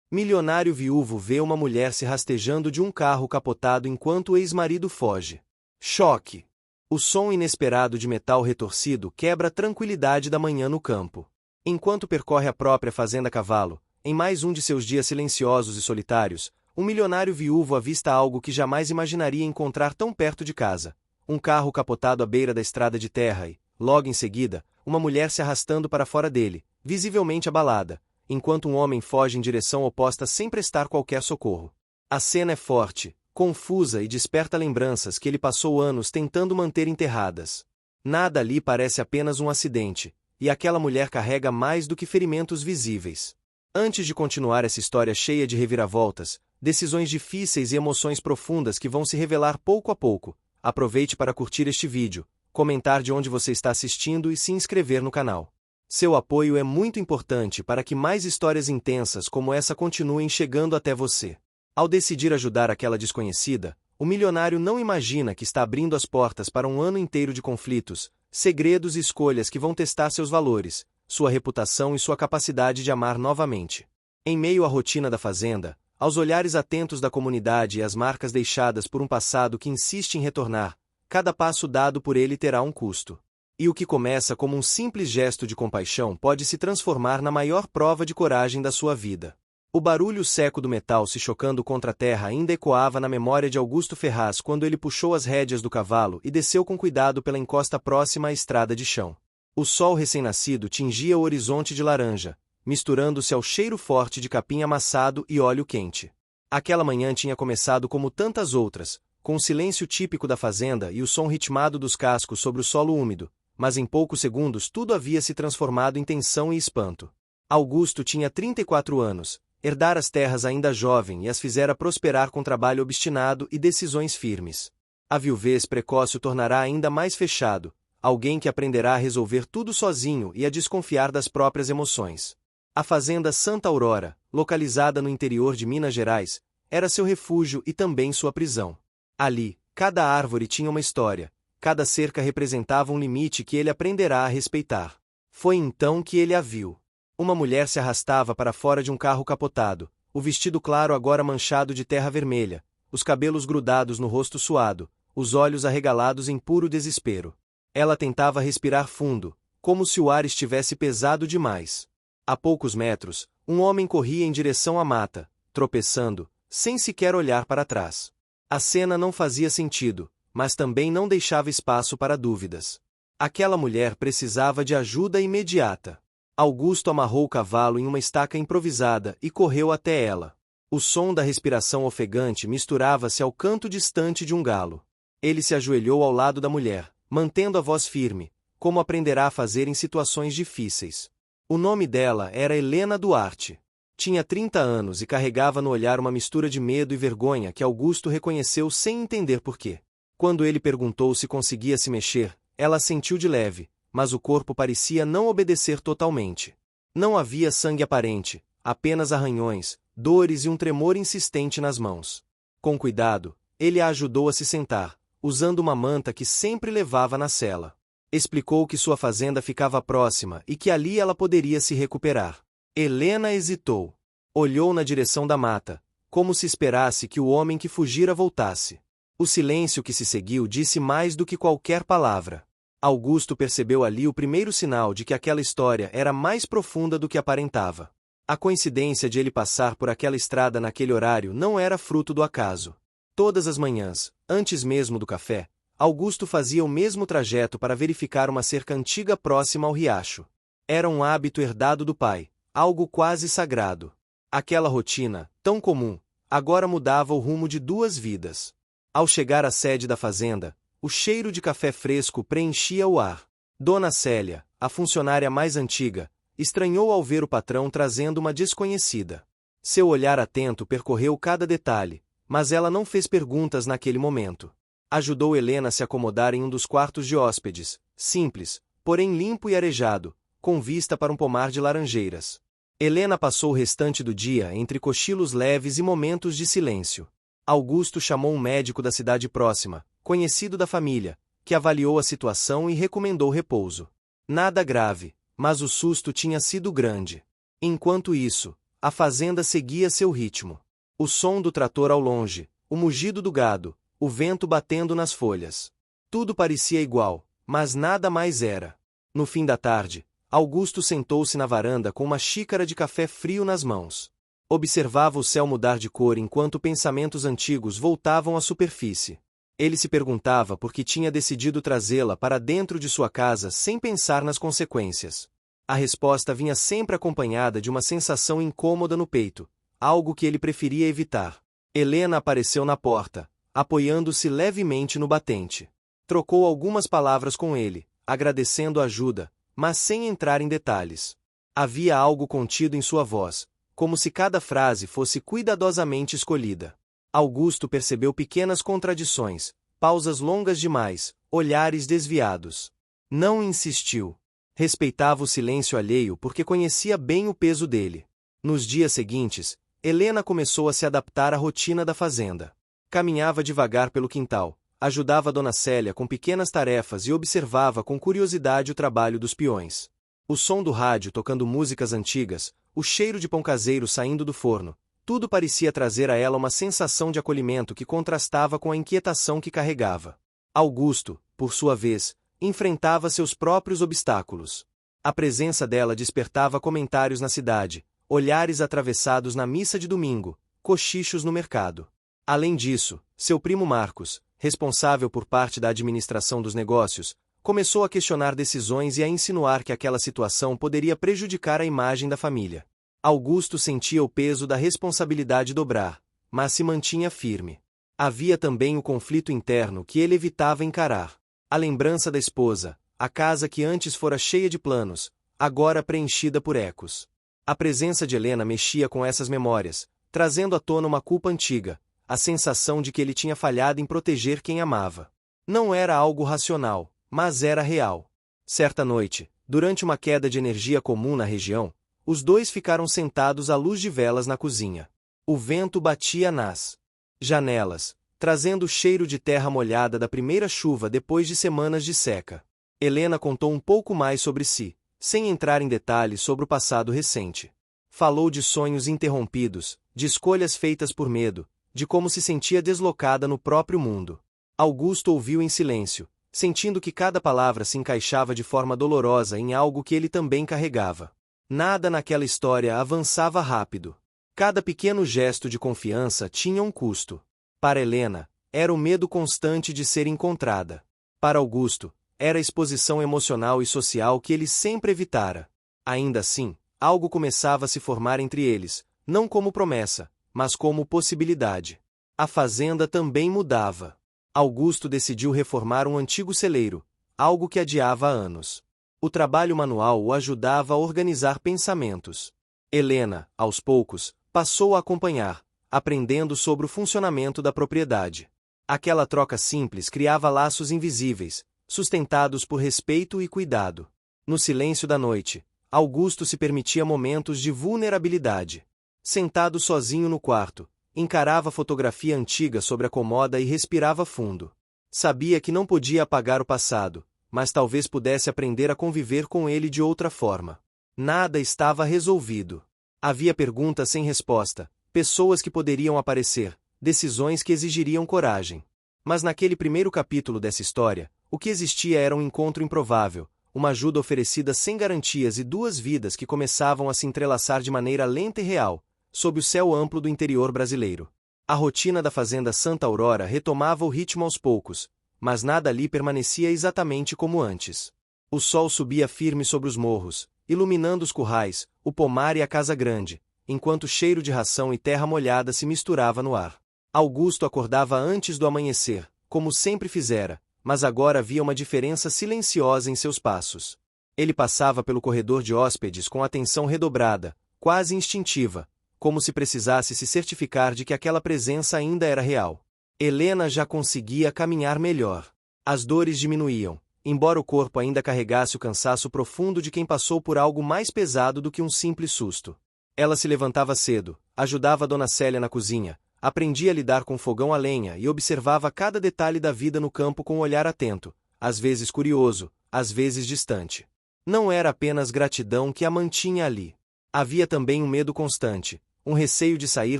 Milionário viúvo vê uma mulher se rastejando de um carro capotado enquanto o ex-marido foge. Choque. O som inesperado de metal retorcido quebra a tranquilidade da manhã no campo. Enquanto percorre a própria fazenda a cavalo, em mais um de seus dias silenciosos e solitários, um milionário viúvo avista algo que jamais imaginaria encontrar tão perto de casa. Um carro capotado à beira da estrada de terra e, logo em seguida, uma mulher se arrastando para fora dele, visivelmente abalada, enquanto um homem foge em direção oposta sem prestar qualquer socorro. A cena é forte, confusa e desperta lembranças que ele passou anos tentando manter enterradas. Nada ali parece apenas um acidente, e aquela mulher carrega mais do que ferimentos visíveis. Antes de continuar essa história cheia de reviravoltas, decisões difíceis e emoções profundas que vão se revelar pouco a pouco, aproveite para curtir este vídeo, comentar de onde você está assistindo e se inscrever no canal. Seu apoio é muito importante para que mais histórias intensas como essa continuem chegando até você. Ao decidir ajudar aquela desconhecida, o milionário não imagina que está abrindo as portas para um ano inteiro de conflitos, segredos e escolhas que vão testar seus valores, sua reputação e sua capacidade de amar novamente. Em meio à rotina da fazenda, aos olhares atentos da comunidade e às marcas deixadas por um passado que insiste em retornar, cada passo dado por ele terá um custo. E o que começa como um simples gesto de compaixão pode se transformar na maior prova de coragem da sua vida. O barulho seco do metal se chocando contra a terra ainda ecoava na memória de Augusto Ferraz quando ele puxou as rédeas do cavalo e desceu com cuidado pela encosta próxima à estrada de chão. O sol recém-nascido tingia o horizonte de laranja, misturando-se ao cheiro forte de capim amassado e óleo quente. Aquela manhã tinha começado como tantas outras, com o silêncio típico da fazenda e o som ritmado dos cascos sobre o solo úmido, mas em poucos segundos tudo havia se transformado em tensão e espanto. Augusto tinha 34 anos, herdara as terras ainda jovem e as fizera prosperar com trabalho obstinado e decisões firmes. A viuvez precoce o tornará ainda mais fechado, alguém que aprenderá a resolver tudo sozinho e a desconfiar das próprias emoções. A fazenda Santa Aurora, localizada no interior de Minas Gerais, era seu refúgio e também sua prisão. Ali, cada árvore tinha uma história, cada cerca representava um limite que ele aprenderá a respeitar. Foi então que ele a viu. Uma mulher se arrastava para fora de um carro capotado, o vestido claro agora manchado de terra vermelha, os cabelos grudados no rosto suado, os olhos arregalados em puro desespero. Ela tentava respirar fundo, como se o ar estivesse pesado demais. A poucos metros, um homem corria em direção à mata, tropeçando, sem sequer olhar para trás. A cena não fazia sentido, mas também não deixava espaço para dúvidas. Aquela mulher precisava de ajuda imediata. Augusto amarrou o cavalo em uma estaca improvisada e correu até ela. O som da respiração ofegante misturava-se ao canto distante de um galo. Ele se ajoelhou ao lado da mulher, mantendo a voz firme, como aprenderá a fazer em situações difíceis. O nome dela era Helena Duarte. Tinha 30 anos e carregava no olhar uma mistura de medo e vergonha que Augusto reconheceu sem entender porquê. Quando ele perguntou se conseguia se mexer, ela assentiu de leve, mas o corpo parecia não obedecer totalmente. Não havia sangue aparente, apenas arranhões, dores e um tremor insistente nas mãos. Com cuidado, ele a ajudou a se sentar, usando uma manta que sempre levava na cela. Explicou que sua fazenda ficava próxima e que ali ela poderia se recuperar. Helena hesitou. Olhou na direção da mata, como se esperasse que o homem que fugira voltasse. O silêncio que se seguiu disse mais do que qualquer palavra. Augusto percebeu ali o primeiro sinal de que aquela história era mais profunda do que aparentava. A coincidência de ele passar por aquela estrada naquele horário não era fruto do acaso. Todas as manhãs, antes mesmo do café, Augusto fazia o mesmo trajeto para verificar uma cerca antiga próxima ao riacho. Era um hábito herdado do pai, algo quase sagrado. Aquela rotina, tão comum, agora mudava o rumo de duas vidas. Ao chegar à sede da fazenda, o cheiro de café fresco preenchia o ar. Dona Célia, a funcionária mais antiga, estranhou ao ver o patrão trazendo uma desconhecida. Seu olhar atento percorreu cada detalhe, mas ela não fez perguntas naquele momento. Ajudou Helena a se acomodar em um dos quartos de hóspedes, simples, porém limpo e arejado, com vista para um pomar de laranjeiras. Helena passou o restante do dia entre cochilos leves e momentos de silêncio. Augusto chamou um médico da cidade próxima, conhecido da família, que avaliou a situação e recomendou repouso. Nada grave, mas o susto tinha sido grande. Enquanto isso, A fazenda seguia seu ritmo. O som do trator ao longe, o mugido do gado, o vento batendo nas folhas. Tudo parecia igual, mas nada mais era. No fim da tarde, Augusto sentou-se na varanda com uma xícara de café frio nas mãos. Observava o céu mudar de cor enquanto pensamentos antigos voltavam à superfície. Ele se perguntava por que tinha decidido trazê-la para dentro de sua casa sem pensar nas consequências. A resposta vinha sempre acompanhada de uma sensação incômoda no peito, algo que ele preferia evitar. Helena apareceu na porta, apoiando-se levemente no batente. Trocou algumas palavras com ele, agradecendo a ajuda, mas sem entrar em detalhes. Havia algo contido em sua voz, como se cada frase fosse cuidadosamente escolhida. Augusto percebeu pequenas contradições, pausas longas demais, olhares desviados. Não insistiu. Respeitava o silêncio alheio porque conhecia bem o peso dele. Nos dias seguintes, Helena começou a se adaptar à rotina da fazenda. Caminhava devagar pelo quintal, ajudava Dona Célia com pequenas tarefas e observava com curiosidade o trabalho dos peões. O som do rádio tocando músicas antigas, o cheiro de pão caseiro saindo do forno, tudo parecia trazer a ela uma sensação de acolhimento que contrastava com a inquietação que carregava. Augusto, por sua vez, enfrentava seus próprios obstáculos. A presença dela despertava comentários na cidade, olhares atravessados na missa de domingo, cochichos no mercado. Além disso, seu primo Marcos, responsável por parte da administração dos negócios, começou a questionar decisões e a insinuar que aquela situação poderia prejudicar a imagem da família. Augusto sentia o peso da responsabilidade dobrar, mas se mantinha firme. Havia também o conflito interno que ele evitava encarar. A lembrança da esposa, a casa que antes fora cheia de planos, agora preenchida por ecos. A presença de Helena mexia com essas memórias, trazendo à tona uma culpa antiga, a sensação de que ele tinha falhado em proteger quem amava. Não era algo racional, mas era real. Certa noite, durante uma queda de energia comum na região, os dois ficaram sentados à luz de velas na cozinha. O vento batia nas janelas, trazendo o cheiro de terra molhada da primeira chuva depois de semanas de seca. Helena contou um pouco mais sobre si, sem entrar em detalhes sobre o passado recente. Falou de sonhos interrompidos, de escolhas feitas por medo, de como se sentia deslocada no próprio mundo. Augusto ouviu em silêncio, sentindo que cada palavra se encaixava de forma dolorosa em algo que ele também carregava. Nada naquela história avançava rápido. Cada pequeno gesto de confiança tinha um custo. Para Helena, era o medo constante de ser encontrada. Para Augusto, era a exposição emocional e social que ele sempre evitara. Ainda assim, algo começava a se formar entre eles, não como promessa, mas como possibilidade. A fazenda também mudava. Augusto decidiu reformar um antigo celeiro, algo que adiava há anos. O trabalho manual o ajudava a organizar pensamentos. Helena, aos poucos, passou a acompanhar, aprendendo sobre o funcionamento da propriedade. Aquela troca simples criava laços invisíveis, sustentados por respeito e cuidado. No silêncio da noite, Augusto se permitia momentos de vulnerabilidade. Sentado sozinho no quarto, encarava a fotografia antiga sobre a comoda e respirava fundo. Sabia que não podia apagar o passado, mas talvez pudesse aprender a conviver com ele de outra forma. Nada estava resolvido. Havia perguntas sem resposta, pessoas que poderiam aparecer, decisões que exigiriam coragem. Mas naquele primeiro capítulo dessa história, o que existia era um encontro improvável, uma ajuda oferecida sem garantias e duas vidas que começavam a se entrelaçar de maneira lenta e real, sob o céu amplo do interior brasileiro. A rotina da fazenda Santa Aurora retomava o ritmo aos poucos, mas nada ali permanecia exatamente como antes. O sol subia firme sobre os morros, iluminando os currais, o pomar e a casa grande, enquanto o cheiro de ração e terra molhada se misturava no ar. Augusto acordava antes do amanhecer, como sempre fizera, mas agora havia uma diferença silenciosa em seus passos. Ele passava pelo corredor de hóspedes com atenção redobrada, quase instintiva, como se precisasse se certificar de que aquela presença ainda era real. Helena já conseguia caminhar melhor. As dores diminuíam, embora o corpo ainda carregasse o cansaço profundo de quem passou por algo mais pesado do que um simples susto. Ela se levantava cedo, ajudava a Dona Célia na cozinha, aprendia a lidar com fogão a lenha e observava cada detalhe da vida no campo com um olhar atento, às vezes curioso, às vezes distante. Não era apenas gratidão que a mantinha ali. Havia também um medo constante, um receio de sair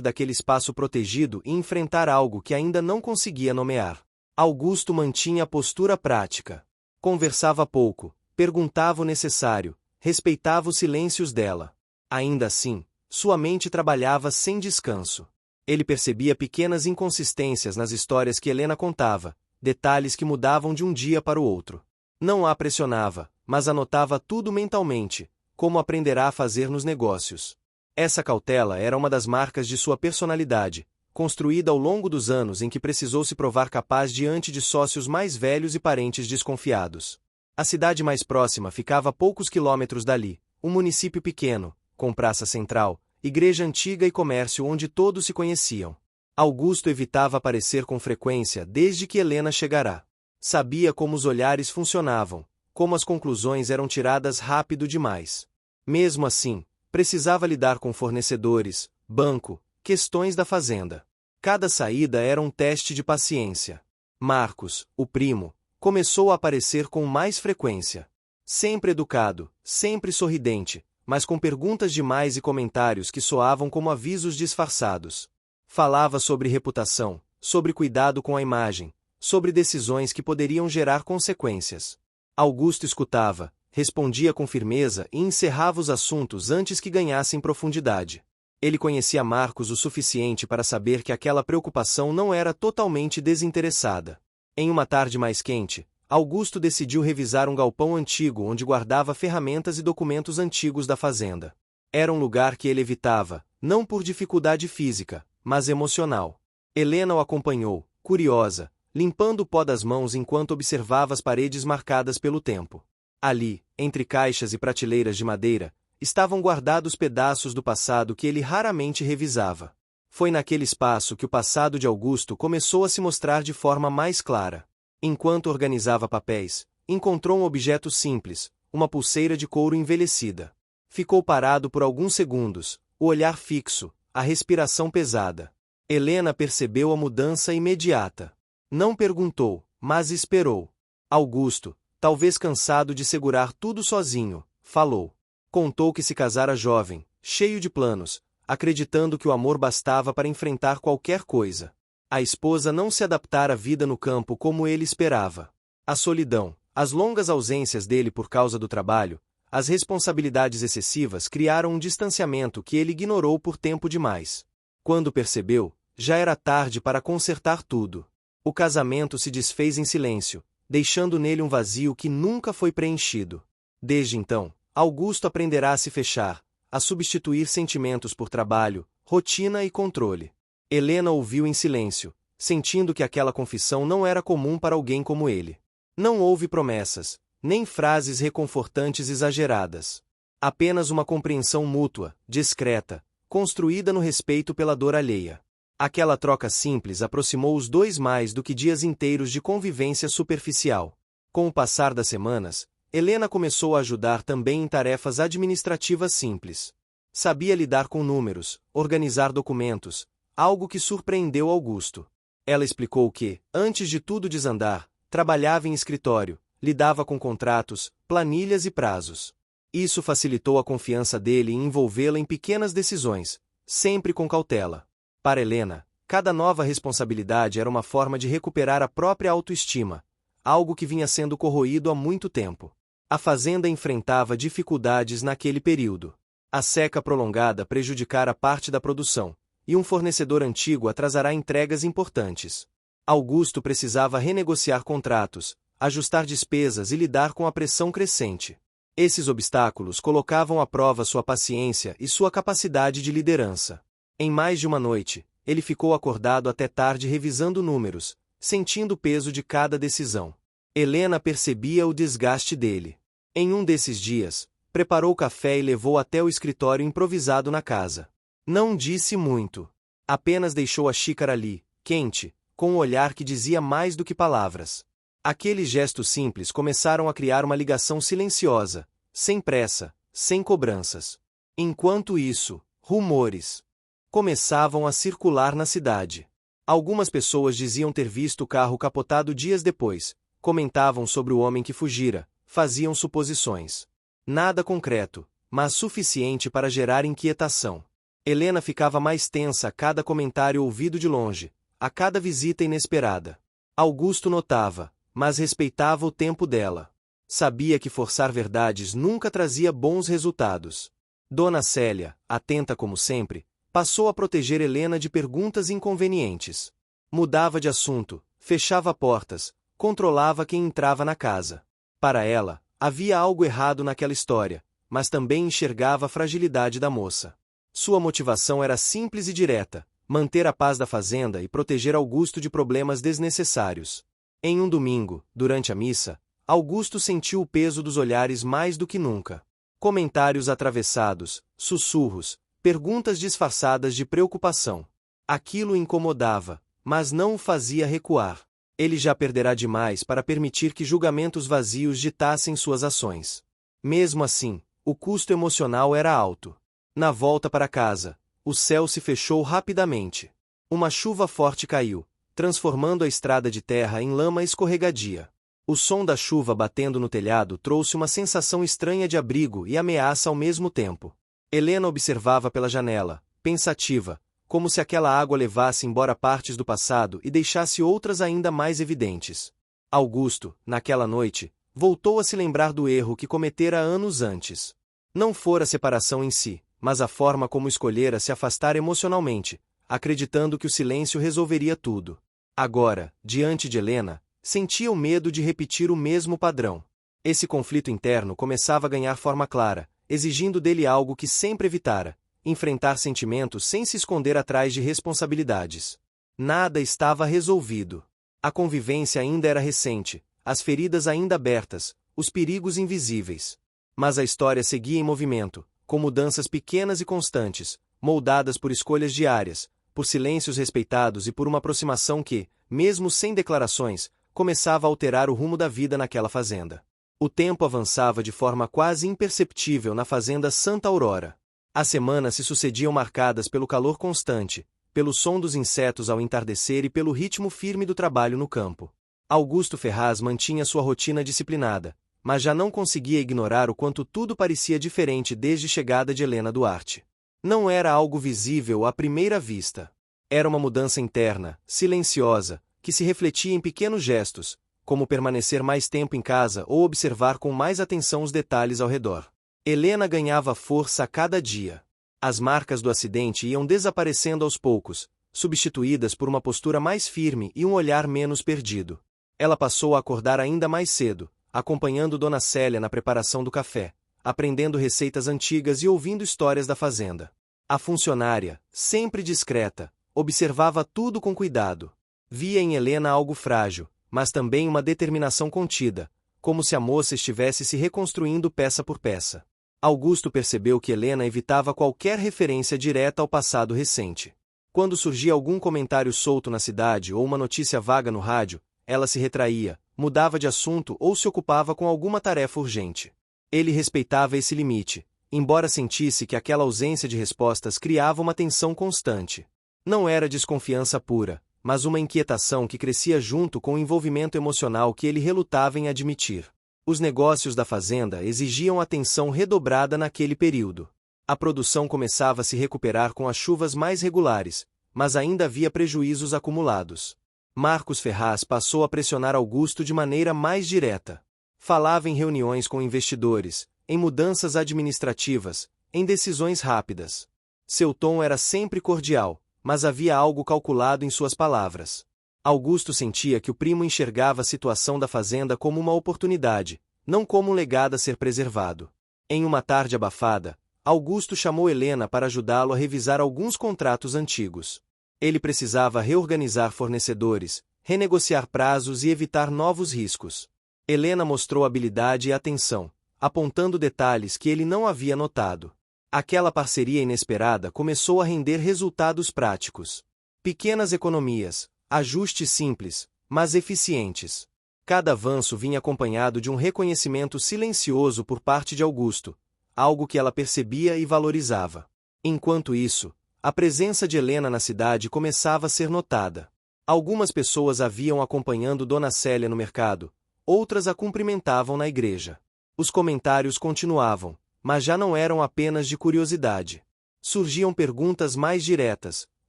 daquele espaço protegido e enfrentar algo que ainda não conseguia nomear. Augusto mantinha a postura prática. Conversava pouco, perguntava o necessário, respeitava os silêncios dela. Ainda assim, sua mente trabalhava sem descanso. Ele percebia pequenas inconsistências nas histórias que Helena contava, detalhes que mudavam de um dia para o outro. Não a pressionava, mas anotava tudo mentalmente, como aprenderá a fazer nos negócios. Essa cautela era uma das marcas de sua personalidade, construída ao longo dos anos em que precisou se provar capaz diante de sócios mais velhos e parentes desconfiados. A cidade mais próxima ficava a poucos quilômetros dali, um município pequeno, com praça central, igreja antiga e comércio onde todos se conheciam. Augusto evitava aparecer com frequência desde que Helena chegara. Sabia como os olhares funcionavam, como as conclusões eram tiradas rápido demais. Mesmo assim, precisava lidar com fornecedores, banco, questões da fazenda. Cada saída era um teste de paciência. Marcos, o primo, começou a aparecer com mais frequência. Sempre educado, sempre sorridente, mas com perguntas demais e comentários que soavam como avisos disfarçados. Falava sobre reputação, sobre cuidado com a imagem, sobre decisões que poderiam gerar consequências. Augusto escutava, respondia com firmeza e encerrava os assuntos antes que ganhassem profundidade. Ele conhecia Marcos o suficiente para saber que aquela preocupação não era totalmente desinteressada. Em uma tarde mais quente, Augusto decidiu revisar um galpão antigo onde guardava ferramentas e documentos antigos da fazenda. Era um lugar que ele evitava, não por dificuldade física, mas emocional. Helena o acompanhou, curiosa, limpando o pó das mãos enquanto observava as paredes marcadas pelo tempo. Ali, entre caixas e prateleiras de madeira, estavam guardados pedaços do passado que ele raramente revisava. Foi naquele espaço que o passado de Augusto começou a se mostrar de forma mais clara. Enquanto organizava papéis, encontrou um objeto simples, uma pulseira de couro envelhecida. Ficou parado por alguns segundos, o olhar fixo, a respiração pesada. Helena percebeu a mudança imediata. Não perguntou, mas esperou. Augusto, talvez cansado de segurar tudo sozinho, falou. Contou que se casara jovem, cheio de planos, acreditando que o amor bastava para enfrentar qualquer coisa. A esposa não se adaptara à vida no campo como ele esperava. A solidão, as longas ausências dele por causa do trabalho, as responsabilidades excessivas criaram um distanciamento que ele ignorou por tempo demais. Quando percebeu, já era tarde para consertar tudo. O casamento se desfez em silêncio, deixando nele um vazio que nunca foi preenchido. Desde então, Augusto aprenderá a se fechar, a substituir sentimentos por trabalho, rotina e controle. Helena ouviu em silêncio, sentindo que aquela confissão não era comum para alguém como ele. Não houve promessas, nem frases reconfortantes exageradas. Apenas uma compreensão mútua, discreta, construída no respeito pela dor alheia. Aquela troca simples aproximou os dois mais do que dias inteiros de convivência superficial. Com o passar das semanas, Helena começou a ajudar também em tarefas administrativas simples. Sabia lidar com números, organizar documentos, algo que surpreendeu Augusto. Ela explicou que, antes de tudo desandar, trabalhava em escritório, lidava com contratos, planilhas e prazos. Isso facilitou a confiança dele em envolvê-la em pequenas decisões, sempre com cautela. Para Helena, cada nova responsabilidade era uma forma de recuperar a própria autoestima, algo que vinha sendo corroído há muito tempo. A fazenda enfrentava dificuldades naquele período. A seca prolongada prejudicara parte da produção, e um fornecedor antigo atrasará entregas importantes. Augusto precisava renegociar contratos, ajustar despesas e lidar com a pressão crescente. Esses obstáculos colocavam à prova sua paciência e sua capacidade de liderança. Em mais de uma noite, ele ficou acordado até tarde revisando números, sentindo o peso de cada decisão. Helena percebia o desgaste dele. Em um desses dias, preparou café e levou até o escritório improvisado na casa. Não disse muito. Apenas deixou a xícara ali, quente, com um olhar que dizia mais do que palavras. Aqueles gestos simples começaram a criar uma ligação silenciosa, sem pressa, sem cobranças. Enquanto isso, rumores começavam a circular na cidade. Algumas pessoas diziam ter visto o carro capotado dias depois, comentavam sobre o homem que fugira, faziam suposições. Nada concreto, mas suficiente para gerar inquietação. Helena ficava mais tensa a cada comentário ouvido de longe, a cada visita inesperada. Augusto notava, mas respeitava o tempo dela. Sabia que forçar verdades nunca trazia bons resultados. Dona Célia, atenta como sempre, passou a proteger Helena de perguntas inconvenientes. Mudava de assunto, fechava portas, controlava quem entrava na casa. Para ela, havia algo errado naquela história, mas também enxergava a fragilidade da moça. Sua motivação era simples e direta: manter a paz da fazenda e proteger Augusto de problemas desnecessários. Em um domingo, durante a missa, Augusto sentiu o peso dos olhares mais do que nunca. Comentários atravessados, sussurros, perguntas disfarçadas de preocupação. Aquilo o incomodava, mas não o fazia recuar. Ele já perderá demais para permitir que julgamentos vazios ditassem suas ações. Mesmo assim, o custo emocional era alto. Na volta para casa, o céu se fechou rapidamente. Uma chuva forte caiu, transformando a estrada de terra em lama escorregadia. O som da chuva batendo no telhado trouxe uma sensação estranha de abrigo e ameaça ao mesmo tempo. Helena observava pela janela, pensativa, como se aquela água levasse embora partes do passado e deixasse outras ainda mais evidentes. Augusto, naquela noite, voltou a se lembrar do erro que cometera anos antes. Não fora a separação em si, mas a forma como escolhera se afastar emocionalmente, acreditando que o silêncio resolveria tudo. Agora, diante de Helena, sentia o medo de repetir o mesmo padrão. Esse conflito interno começava a ganhar forma clara, exigindo dele algo que sempre evitara: enfrentar sentimentos sem se esconder atrás de responsabilidades. Nada estava resolvido. A convivência ainda era recente, as feridas ainda abertas, os perigos invisíveis. Mas a história seguia em movimento, com mudanças pequenas e constantes, moldadas por escolhas diárias, por silêncios respeitados e por uma aproximação que, mesmo sem declarações, começava a alterar o rumo da vida naquela fazenda. O tempo avançava de forma quase imperceptível na fazenda Santa Aurora. As semanas se sucediam marcadas pelo calor constante, pelo som dos insetos ao entardecer e pelo ritmo firme do trabalho no campo. Augusto Ferraz mantinha sua rotina disciplinada, mas já não conseguia ignorar o quanto tudo parecia diferente desde a chegada de Helena Duarte. Não era algo visível à primeira vista. Era uma mudança interna, silenciosa, que se refletia em pequenos gestos, como permanecer mais tempo em casa ou observar com mais atenção os detalhes ao redor. Helena ganhava força a cada dia. As marcas do acidente iam desaparecendo aos poucos, substituídas por uma postura mais firme e um olhar menos perdido. Ela passou a acordar ainda mais cedo, acompanhando Dona Célia na preparação do café, aprendendo receitas antigas e ouvindo histórias da fazenda. A funcionária, sempre discreta, observava tudo com cuidado. Via em Helena algo frágil, mas também uma determinação contida, como se a moça estivesse se reconstruindo peça por peça. Augusto percebeu que Helena evitava qualquer referência direta ao passado recente. Quando surgia algum comentário solto na cidade ou uma notícia vaga no rádio, ela se retraía, mudava de assunto ou se ocupava com alguma tarefa urgente. Ele respeitava esse limite, embora sentisse que aquela ausência de respostas criava uma tensão constante. Não era desconfiança pura, mas uma inquietação que crescia junto com o envolvimento emocional que ele relutava em admitir. Os negócios da fazenda exigiam atenção redobrada naquele período. A produção começava a se recuperar com as chuvas mais regulares, mas ainda havia prejuízos acumulados. Marcos Ferraz passou a pressionar Augusto de maneira mais direta. Falava em reuniões com investidores, em mudanças administrativas, em decisões rápidas. Seu tom era sempre cordial, mas havia algo calculado em suas palavras. Augusto sentia que o primo enxergava a situação da fazenda como uma oportunidade, não como um legado a ser preservado. Em uma tarde abafada, Augusto chamou Helena para ajudá-lo a revisar alguns contratos antigos. Ele precisava reorganizar fornecedores, renegociar prazos e evitar novos riscos. Helena mostrou habilidade e atenção, apontando detalhes que ele não havia notado. Aquela parceria inesperada começou a render resultados práticos. Pequenas economias, ajustes simples, mas eficientes. Cada avanço vinha acompanhado de um reconhecimento silencioso por parte de Augusto, algo que ela percebia e valorizava. Enquanto isso, a presença de Helena na cidade começava a ser notada. Algumas pessoas a viam acompanhando Dona Célia no mercado, outras a cumprimentavam na igreja. Os comentários continuavam, mas já não eram apenas de curiosidade. Surgiam perguntas mais diretas,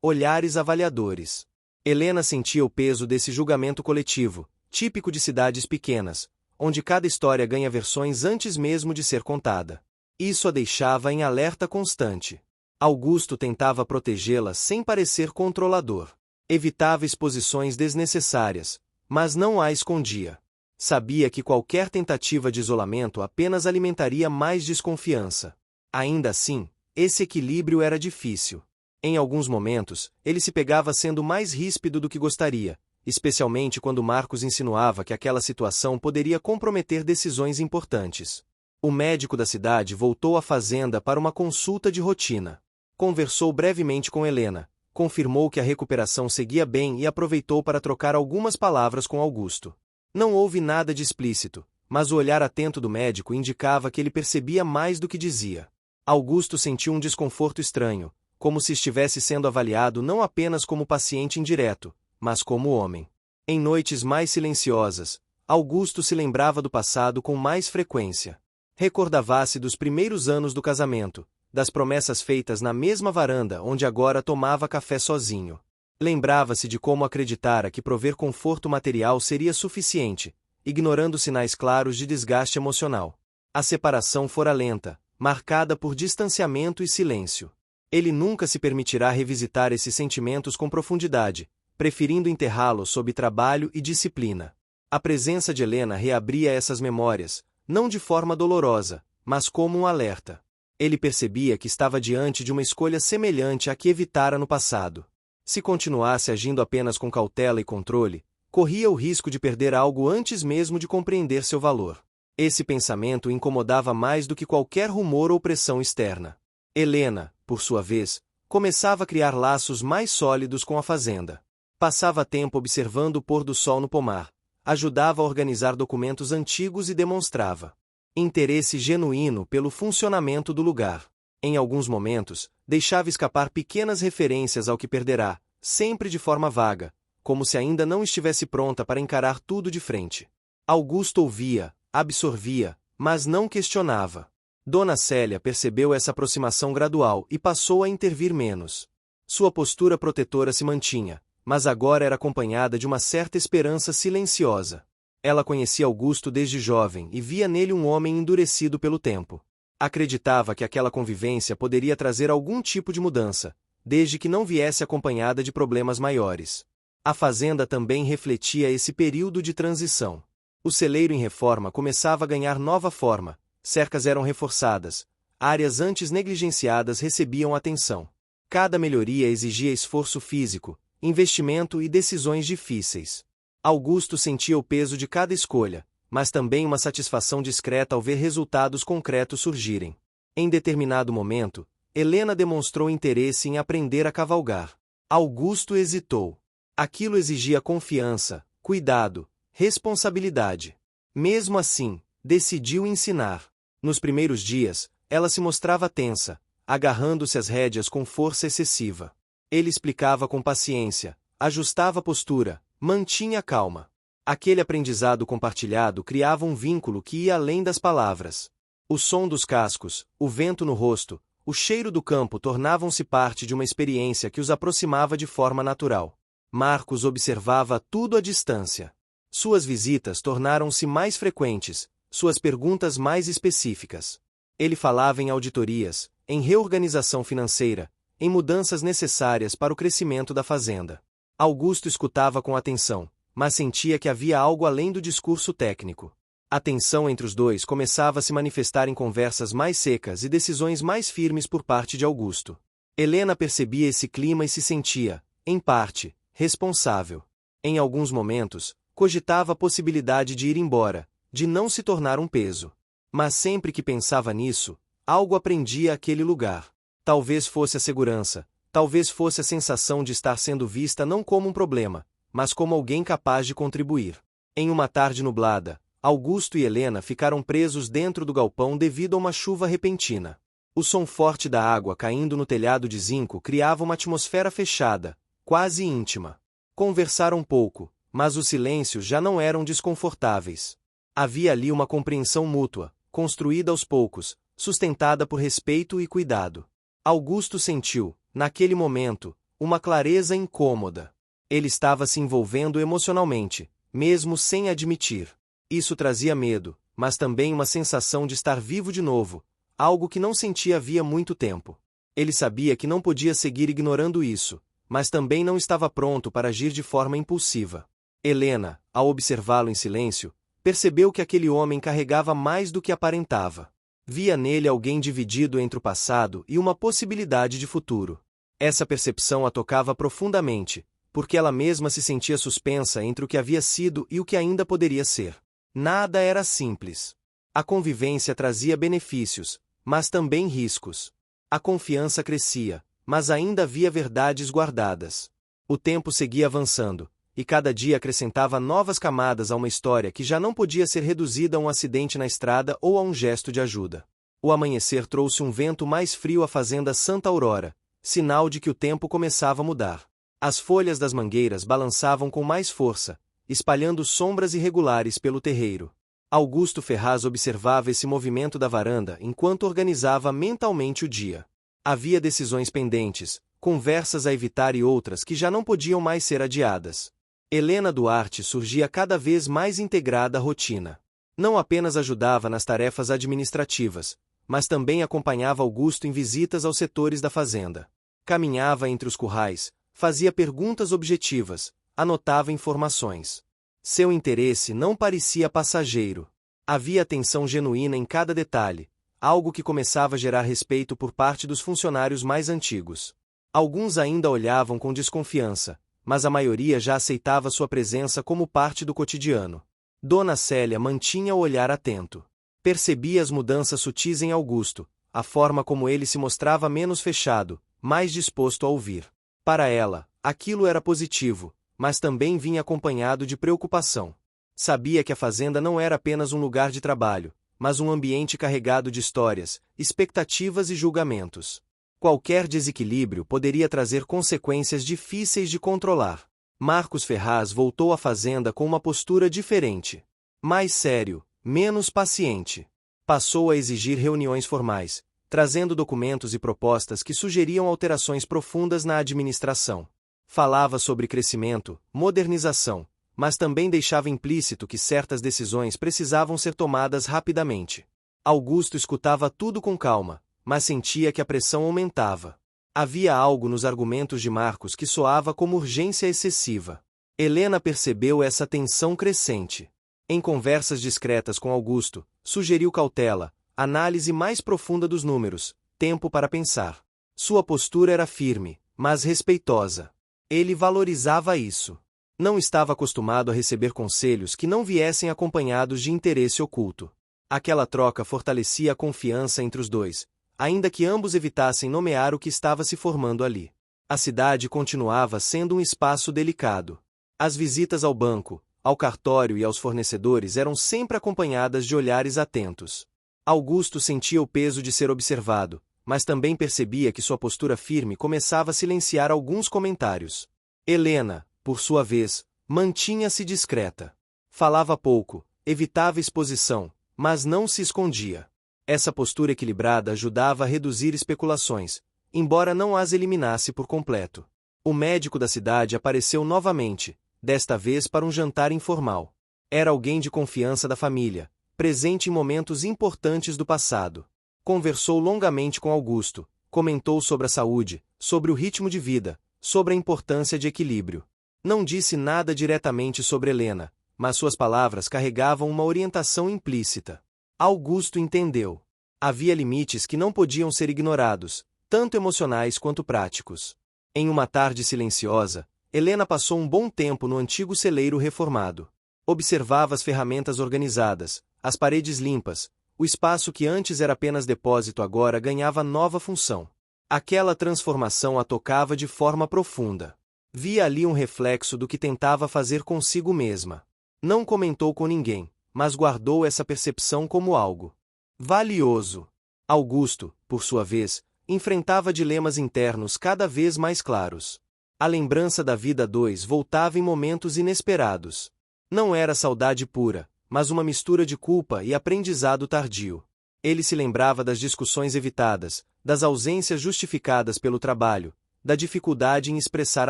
olhares avaliadores. Helena sentia o peso desse julgamento coletivo, típico de cidades pequenas, onde cada história ganha versões antes mesmo de ser contada. Isso a deixava em alerta constante. Augusto tentava protegê-la sem parecer controlador. Evitava exposições desnecessárias, mas não a escondia. Sabia que qualquer tentativa de isolamento apenas alimentaria mais desconfiança. Ainda assim, esse equilíbrio era difícil. Em alguns momentos, ele se pegava sendo mais ríspido do que gostaria, especialmente quando Marcos insinuava que aquela situação poderia comprometer decisões importantes. O médico da cidade voltou à fazenda para uma consulta de rotina. Conversou brevemente com Helena, confirmou que a recuperação seguia bem e aproveitou para trocar algumas palavras com Augusto. Não houve nada de explícito, mas o olhar atento do médico indicava que ele percebia mais do que dizia. Augusto sentiu um desconforto estranho, como se estivesse sendo avaliado não apenas como paciente indireto, mas como homem. Em noites mais silenciosas, Augusto se lembrava do passado com mais frequência. Recordava-se dos primeiros anos do casamento, das promessas feitas na mesma varanda onde agora tomava café sozinho. Lembrava-se de como acreditara que prover conforto material seria suficiente, ignorando sinais claros de desgaste emocional. A separação fora lenta, marcada por distanciamento e silêncio. Ele nunca se permitirá revisitar esses sentimentos com profundidade, preferindo enterrá-los sob trabalho e disciplina. A presença de Helena reabria essas memórias, não de forma dolorosa, mas como um alerta. Ele percebia que estava diante de uma escolha semelhante à que evitara no passado. Se continuasse agindo apenas com cautela e controle, corria o risco de perder algo antes mesmo de compreender seu valor. Esse pensamento o incomodava mais do que qualquer rumor ou pressão externa. Helena, por sua vez, começava a criar laços mais sólidos com a fazenda. Passava tempo observando o pôr do sol no pomar, ajudava a organizar documentos antigos e demonstrava interesse genuíno pelo funcionamento do lugar. Em alguns momentos, deixava escapar pequenas referências ao que perderá, sempre de forma vaga, como se ainda não estivesse pronta para encarar tudo de frente. Augusto ouvia, absorvia, mas não questionava. Dona Célia percebeu essa aproximação gradual e passou a intervir menos. Sua postura protetora se mantinha, mas agora era acompanhada de uma certa esperança silenciosa. Ela conhecia Augusto desde jovem e via nele um homem endurecido pelo tempo. Acreditava que aquela convivência poderia trazer algum tipo de mudança, desde que não viesse acompanhada de problemas maiores. A fazenda também refletia esse período de transição. O celeiro em reforma começava a ganhar nova forma, cercas eram reforçadas, áreas antes negligenciadas recebiam atenção. Cada melhoria exigia esforço físico, investimento e decisões difíceis. Augusto sentia o peso de cada escolha, mas também uma satisfação discreta ao ver resultados concretos surgirem. Em determinado momento, Helena demonstrou interesse em aprender a cavalgar. Augusto hesitou. Aquilo exigia confiança, cuidado, responsabilidade. Mesmo assim, decidiu ensinar. Nos primeiros dias, ela se mostrava tensa, agarrando-se às rédeas com força excessiva. Ele explicava com paciência, ajustava a postura, mantinha a calma. Aquele aprendizado compartilhado criava um vínculo que ia além das palavras. O som dos cascos, o vento no rosto, o cheiro do campo tornavam-se parte de uma experiência que os aproximava de forma natural. Marcos observava tudo à distância. Suas visitas tornaram-se mais frequentes, suas perguntas mais específicas. Ele falava em auditorias, em reorganização financeira, em mudanças necessárias para o crescimento da fazenda. Augusto escutava com atenção, mas sentia que havia algo além do discurso técnico. A tensão entre os dois começava a se manifestar em conversas mais secas e decisões mais firmes por parte de Augusto. Helena percebia esse clima e se sentia, em parte, responsável. Em alguns momentos, cogitava a possibilidade de ir embora, de não se tornar um peso. Mas sempre que pensava nisso, algo aprendia aquele lugar. Talvez fosse a segurança, talvez fosse a sensação de estar sendo vista não como um problema, mas como alguém capaz de contribuir. Em uma tarde nublada, Augusto e Helena ficaram presos dentro do galpão devido a uma chuva repentina. O som forte da água caindo no telhado de zinco criava uma atmosfera fechada, quase íntima. Conversaram pouco, mas os silêncios já não eram desconfortáveis. Havia ali uma compreensão mútua, construída aos poucos, sustentada por respeito e cuidado. Augusto sentiu, naquele momento, uma clareza incômoda. Ele estava se envolvendo emocionalmente, mesmo sem admitir. Isso trazia medo, mas também uma sensação de estar vivo de novo, algo que não sentia havia muito tempo. Ele sabia que não podia seguir ignorando isso, mas também não estava pronto para agir de forma impulsiva. Helena, ao observá-lo em silêncio, percebeu que aquele homem carregava mais do que aparentava. Via nele alguém dividido entre o passado e uma possibilidade de futuro. Essa percepção a tocava profundamente, porque ela mesma se sentia suspensa entre o que havia sido e o que ainda poderia ser. Nada era simples. A convivência trazia benefícios, mas também riscos. A confiança crescia, mas ainda havia verdades guardadas. O tempo seguia avançando, e cada dia acrescentava novas camadas a uma história que já não podia ser reduzida a um acidente na estrada ou a um gesto de ajuda. O amanhecer trouxe um vento mais frio à fazenda Santa Aurora, sinal de que o tempo começava a mudar. As folhas das mangueiras balançavam com mais força, espalhando sombras irregulares pelo terreiro. Augusto Ferraz observava esse movimento da varanda enquanto organizava mentalmente o dia. Havia decisões pendentes, conversas a evitar e outras que já não podiam mais ser adiadas. Helena Duarte surgia cada vez mais integrada à rotina. Não apenas ajudava nas tarefas administrativas, mas também acompanhava Augusto em visitas aos setores da fazenda. Caminhava entre os currais, fazia perguntas objetivas, anotava informações. Seu interesse não parecia passageiro. Havia atenção genuína em cada detalhe, algo que começava a gerar respeito por parte dos funcionários mais antigos. Alguns ainda olhavam com desconfiança, mas a maioria já aceitava sua presença como parte do cotidiano. Dona Célia mantinha o olhar atento. Percebia as mudanças sutis em Augusto, a forma como ele se mostrava menos fechado, mais disposto a ouvir. Para ela, aquilo era positivo, mas também vinha acompanhado de preocupação. Sabia que a fazenda não era apenas um lugar de trabalho, mas um ambiente carregado de histórias, expectativas e julgamentos. Qualquer desequilíbrio poderia trazer consequências difíceis de controlar. Marcos Ferraz voltou à fazenda com uma postura diferente. Mais sério, menos paciente. Passou a exigir reuniões formais, trazendo documentos e propostas que sugeriam alterações profundas na administração. Falava sobre crescimento, modernização, mas também deixava implícito que certas decisões precisavam ser tomadas rapidamente. Augusto escutava tudo com calma, mas sentia que a pressão aumentava. Havia algo nos argumentos de Marcos que soava como urgência excessiva. Helena percebeu essa tensão crescente. Em conversas discretas com Augusto, sugeriu cautela, análise mais profunda dos números, tempo para pensar. Sua postura era firme, mas respeitosa. Ele valorizava isso. Não estava acostumado a receber conselhos que não viessem acompanhados de interesse oculto. Aquela troca fortalecia a confiança entre os dois, ainda que ambos evitassem nomear o que estava se formando ali. A cidade continuava sendo um espaço delicado. As visitas ao banco, ao cartório e aos fornecedores eram sempre acompanhadas de olhares atentos. Augusto sentia o peso de ser observado, mas também percebia que sua postura firme começava a silenciar alguns comentários. Helena, por sua vez, mantinha-se discreta. Falava pouco, evitava exposição, mas não se escondia. Essa postura equilibrada ajudava a reduzir especulações, embora não as eliminasse por completo. O médico da cidade apareceu novamente, desta vez para um jantar informal. Era alguém de confiança da família, presente em momentos importantes do passado. Conversou longamente com Augusto, comentou sobre a saúde, sobre o ritmo de vida, sobre a importância de equilíbrio. Não disse nada diretamente sobre Helena, mas suas palavras carregavam uma orientação implícita. Augusto entendeu. Havia limites que não podiam ser ignorados, tanto emocionais quanto práticos. Em uma tarde silenciosa, Helena passou um bom tempo no antigo celeiro reformado. Observava as ferramentas organizadas, as paredes limpas, o espaço que antes era apenas depósito agora ganhava nova função. Aquela transformação a tocava de forma profunda. Via ali um reflexo do que tentava fazer consigo mesma. Não comentou com ninguém, mas guardou essa percepção como algo valioso. Augusto, por sua vez, enfrentava dilemas internos cada vez mais claros. A lembrança da vida a dois voltava em momentos inesperados. Não era saudade pura, mas uma mistura de culpa e aprendizado tardio. Ele se lembrava das discussões evitadas, das ausências justificadas pelo trabalho, da dificuldade em expressar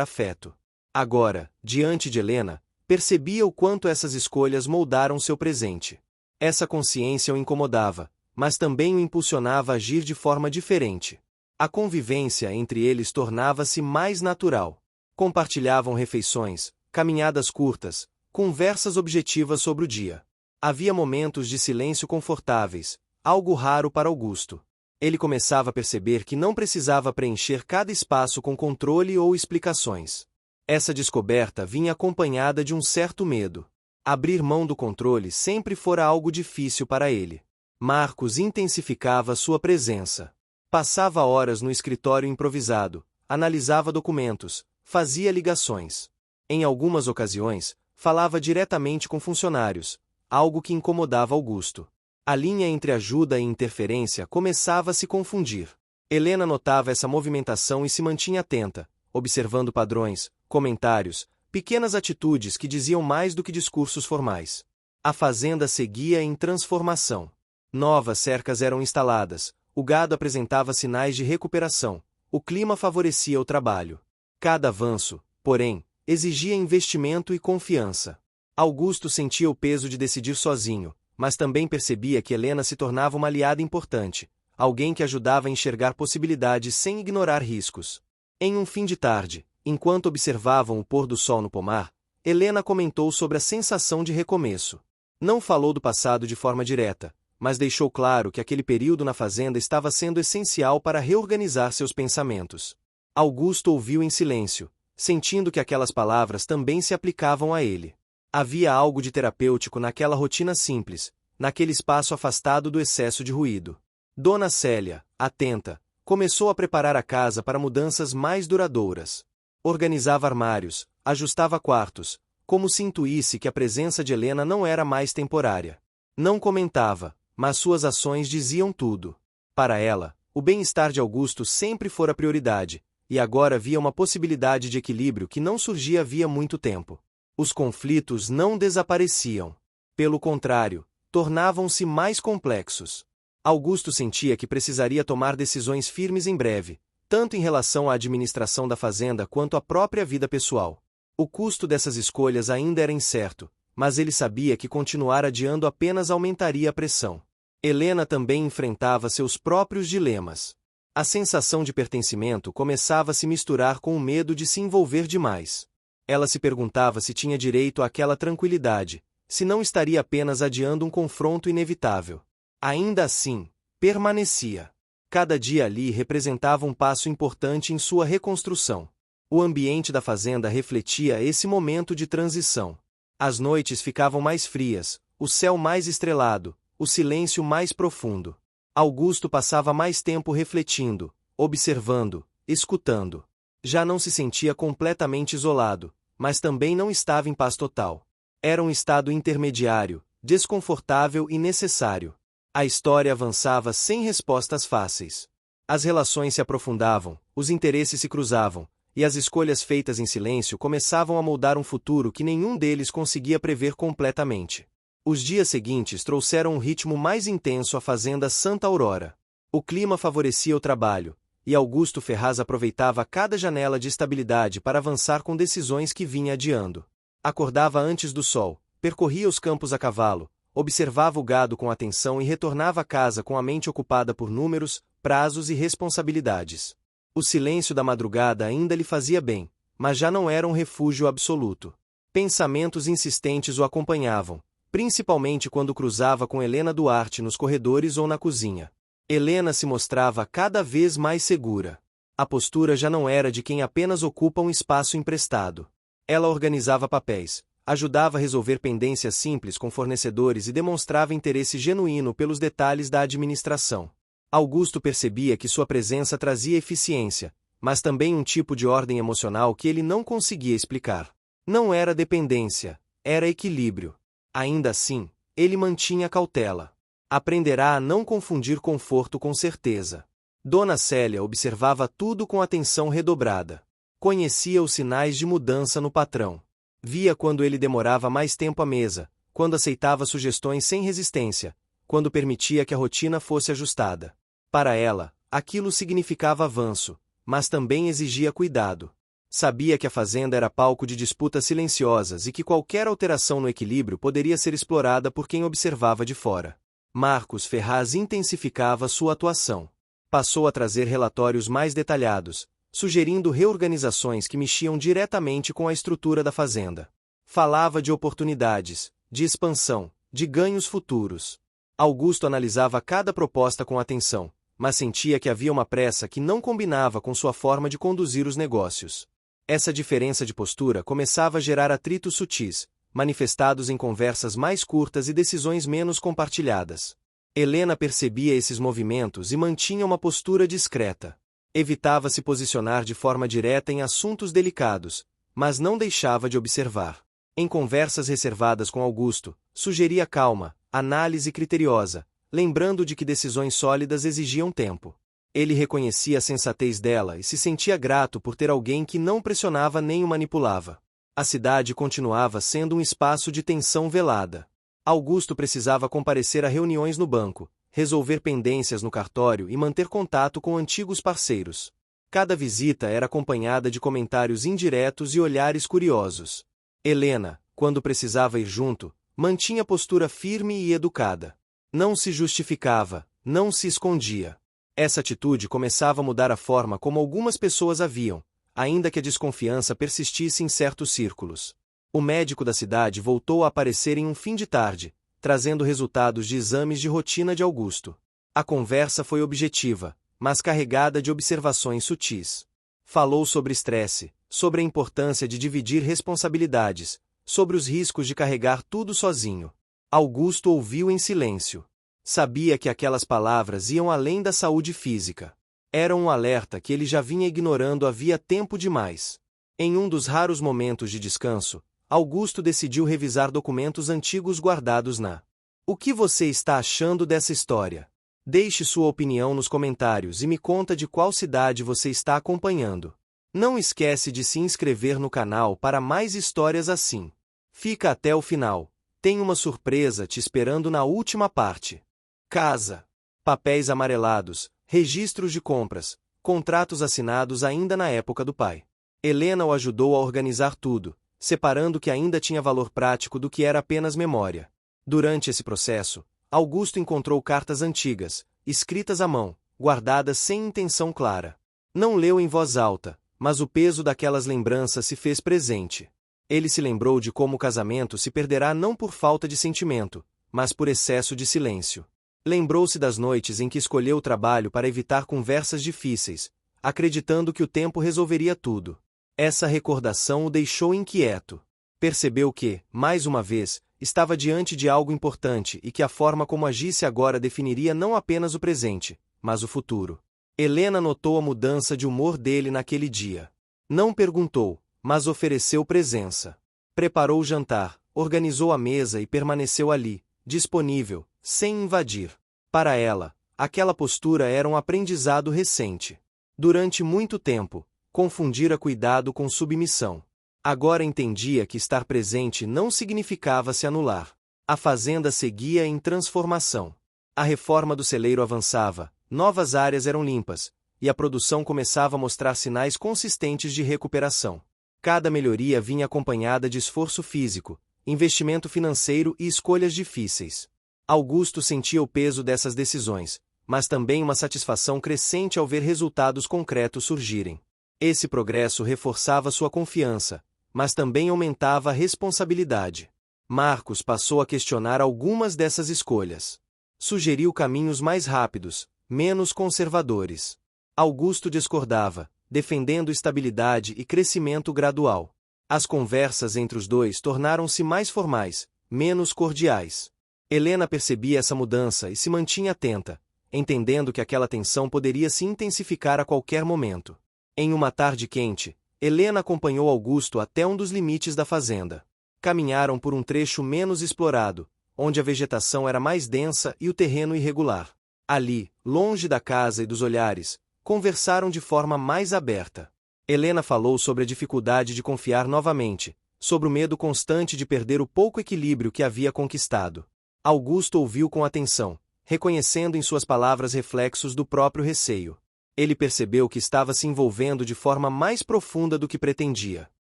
afeto. Agora, diante de Helena, percebia o quanto essas escolhas moldaram seu presente. Essa consciência o incomodava, mas também o impulsionava a agir de forma diferente. A convivência entre eles tornava-se mais natural. Compartilhavam refeições, caminhadas curtas, conversas objetivas sobre o dia. Havia momentos de silêncio confortáveis, algo raro para Augusto. Ele começava a perceber que não precisava preencher cada espaço com controle ou explicações. Essa descoberta vinha acompanhada de um certo medo. Abrir mão do controle sempre fora algo difícil para ele. Marcos intensificava sua presença. Passava horas no escritório improvisado, analisava documentos, fazia ligações. Em algumas ocasiões, falava diretamente com funcionários, algo que incomodava Augusto. A linha entre ajuda e interferência começava a se confundir. Helena notava essa movimentação e se mantinha atenta, observando padrões, comentários, pequenas atitudes que diziam mais do que discursos formais. A fazenda seguia em transformação. Novas cercas eram instaladas, o gado apresentava sinais de recuperação, o clima favorecia o trabalho. Cada avanço, porém, exigia investimento e confiança. Augusto sentia o peso de decidir sozinho, mas também percebia que Helena se tornava uma aliada importante, alguém que ajudava a enxergar possibilidades sem ignorar riscos. Em um fim de tarde, enquanto observavam o pôr do sol no pomar, Helena comentou sobre a sensação de recomeço. Não falou do passado de forma direta, mas deixou claro que aquele período na fazenda estava sendo essencial para reorganizar seus pensamentos. Augusto ouviu em silêncio, sentindo que aquelas palavras também se aplicavam a ele. Havia algo de terapêutico naquela rotina simples, naquele espaço afastado do excesso de ruído. Dona Célia, atenta, começou a preparar a casa para mudanças mais duradouras. Organizava armários, ajustava quartos, como se intuísse que a presença de Helena não era mais temporária. Não comentava, mas suas ações diziam tudo. Para ela, o bem-estar de Augusto sempre fora prioridade, e agora havia uma possibilidade de equilíbrio que não surgia havia muito tempo. Os conflitos não desapareciam. Pelo contrário, tornavam-se mais complexos. Augusto sentia que precisaria tomar decisões firmes em breve, tanto em relação à administração da fazenda quanto à própria vida pessoal. O custo dessas escolhas ainda era incerto, mas ele sabia que continuar adiando apenas aumentaria a pressão. Helena também enfrentava seus próprios dilemas. A sensação de pertencimento começava a se misturar com o medo de se envolver demais. Ela se perguntava se tinha direito àquela tranquilidade, se não estaria apenas adiando um confronto inevitável. Ainda assim, permanecia. Cada dia ali representava um passo importante em sua reconstrução. O ambiente da fazenda refletia esse momento de transição. As noites ficavam mais frias, o céu mais estrelado, o silêncio mais profundo. Augusto passava mais tempo refletindo, observando, escutando. Já não se sentia completamente isolado, mas também não estava em paz total. Era um estado intermediário, desconfortável e necessário. A história avançava sem respostas fáceis. As relações se aprofundavam, os interesses se cruzavam, e as escolhas feitas em silêncio começavam a moldar um futuro que nenhum deles conseguia prever completamente. Os dias seguintes trouxeram um ritmo mais intenso à fazenda Santa Aurora. O clima favorecia o trabalho, e Augusto Ferraz aproveitava cada janela de estabilidade para avançar com decisões que vinha adiando. Acordava antes do sol, percorria os campos a cavalo, observava o gado com atenção e retornava a casa com a mente ocupada por números, prazos e responsabilidades. O silêncio da madrugada ainda lhe fazia bem, mas já não era um refúgio absoluto. Pensamentos insistentes o acompanhavam, principalmente quando cruzava com Helena Duarte nos corredores ou na cozinha. Helena se mostrava cada vez mais segura. A postura já não era de quem apenas ocupa um espaço emprestado. Ela organizava papéis, ajudava a resolver pendências simples com fornecedores e demonstrava interesse genuíno pelos detalhes da administração. Augusto percebia que sua presença trazia eficiência, mas também um tipo de ordem emocional que ele não conseguia explicar. Não era dependência, era equilíbrio. Ainda assim, ele mantinha cautela. Aprenderá a não confundir conforto com certeza. Dona Célia observava tudo com atenção redobrada. Conhecia os sinais de mudança no patrão. Via quando ele demorava mais tempo à mesa, quando aceitava sugestões sem resistência, quando permitia que a rotina fosse ajustada. Para ela, aquilo significava avanço, mas também exigia cuidado. Sabia que a fazenda era palco de disputas silenciosas e que qualquer alteração no equilíbrio poderia ser explorada por quem observava de fora. Marcos Ferraz intensificava sua atuação. Passou a trazer relatórios mais detalhados, sugerindo reorganizações que mexiam diretamente com a estrutura da fazenda. Falava de oportunidades, de expansão, de ganhos futuros. Augusto analisava cada proposta com atenção, mas sentia que havia uma pressa que não combinava com sua forma de conduzir os negócios. Essa diferença de postura começava a gerar atritos sutis, manifestados em conversas mais curtas e decisões menos compartilhadas. Helena percebia esses movimentos e mantinha uma postura discreta. Evitava se posicionar de forma direta em assuntos delicados, mas não deixava de observar. Em conversas reservadas com Augusto, sugeria calma, análise criteriosa, lembrando de que decisões sólidas exigiam tempo. Ele reconhecia a sensatez dela e se sentia grato por ter alguém que não pressionava nem o manipulava. A cidade continuava sendo um espaço de tensão velada. Augusto precisava comparecer a reuniões no banco, resolver pendências no cartório e manter contato com antigos parceiros. Cada visita era acompanhada de comentários indiretos e olhares curiosos. Helena, quando precisava ir junto, mantinha postura firme e educada. Não se justificava, não se escondia. Essa atitude começava a mudar a forma como algumas pessoas a viam, ainda que a desconfiança persistisse em certos círculos. O médico da cidade voltou a aparecer em um fim de tarde, trazendo resultados de exames de rotina de Augusto. A conversa foi objetiva, mas carregada de observações sutis. Falou sobre estresse, sobre a importância de dividir responsabilidades, sobre os riscos de carregar tudo sozinho. Augusto ouviu em silêncio. Sabia que aquelas palavras iam além da saúde física. Era um alerta que ele já vinha ignorando havia tempo demais. Em um dos raros momentos de descanso, Augusto decidiu revisar documentos antigos guardados na. O que você está achando dessa história? Deixe sua opinião nos comentários e me conta de qual cidade você está acompanhando. Não esquece de se inscrever no canal para mais histórias assim. Fica até o final. Tem uma surpresa te esperando na última parte. Casa. Papéis amarelados, registros de compras, contratos assinados ainda na época do pai. Helena o ajudou a organizar tudo, separando o que ainda tinha valor prático do que era apenas memória. Durante esse processo, Augusto encontrou cartas antigas, escritas à mão, guardadas sem intenção clara. Não leu em voz alta, mas o peso daquelas lembranças se fez presente. Ele se lembrou de como o casamento se perderá não por falta de sentimento, mas por excesso de silêncio. Lembrou-se das noites em que escolheu o trabalho para evitar conversas difíceis, acreditando que o tempo resolveria tudo. Essa recordação o deixou inquieto. Percebeu que, mais uma vez, estava diante de algo importante e que a forma como agisse agora definiria não apenas o presente, mas o futuro. Helena notou a mudança de humor dele naquele dia. Não perguntou, mas ofereceu presença. Preparou o jantar, organizou a mesa e permaneceu ali, disponível, sem invadir. Para ela, aquela postura era um aprendizado recente. Durante muito tempo, confundira cuidado com submissão. Agora entendia que estar presente não significava se anular. A fazenda seguia em transformação. A reforma do celeiro avançava, novas áreas eram limpas, e a produção começava a mostrar sinais consistentes de recuperação. Cada melhoria vinha acompanhada de esforço físico, investimento financeiro e escolhas difíceis. Augusto sentia o peso dessas decisões, mas também uma satisfação crescente ao ver resultados concretos surgirem. Esse progresso reforçava sua confiança, mas também aumentava a responsabilidade. Marcos passou a questionar algumas dessas escolhas. Sugeriu caminhos mais rápidos, menos conservadores. Augusto discordava, defendendo estabilidade e crescimento gradual. As conversas entre os dois tornaram-se mais formais, menos cordiais. Helena percebia essa mudança e se mantinha atenta, entendendo que aquela tensão poderia se intensificar a qualquer momento. Em uma tarde quente, Helena acompanhou Augusto até um dos limites da fazenda. Caminharam por um trecho menos explorado, onde a vegetação era mais densa e o terreno irregular. Ali, longe da casa e dos olhares, conversaram de forma mais aberta. Helena falou sobre a dificuldade de confiar novamente, sobre o medo constante de perder o pouco equilíbrio que havia conquistado. Augusto ouviu com atenção, reconhecendo em suas palavras reflexos do próprio receio. Ele percebeu que estava se envolvendo de forma mais profunda do que pretendia.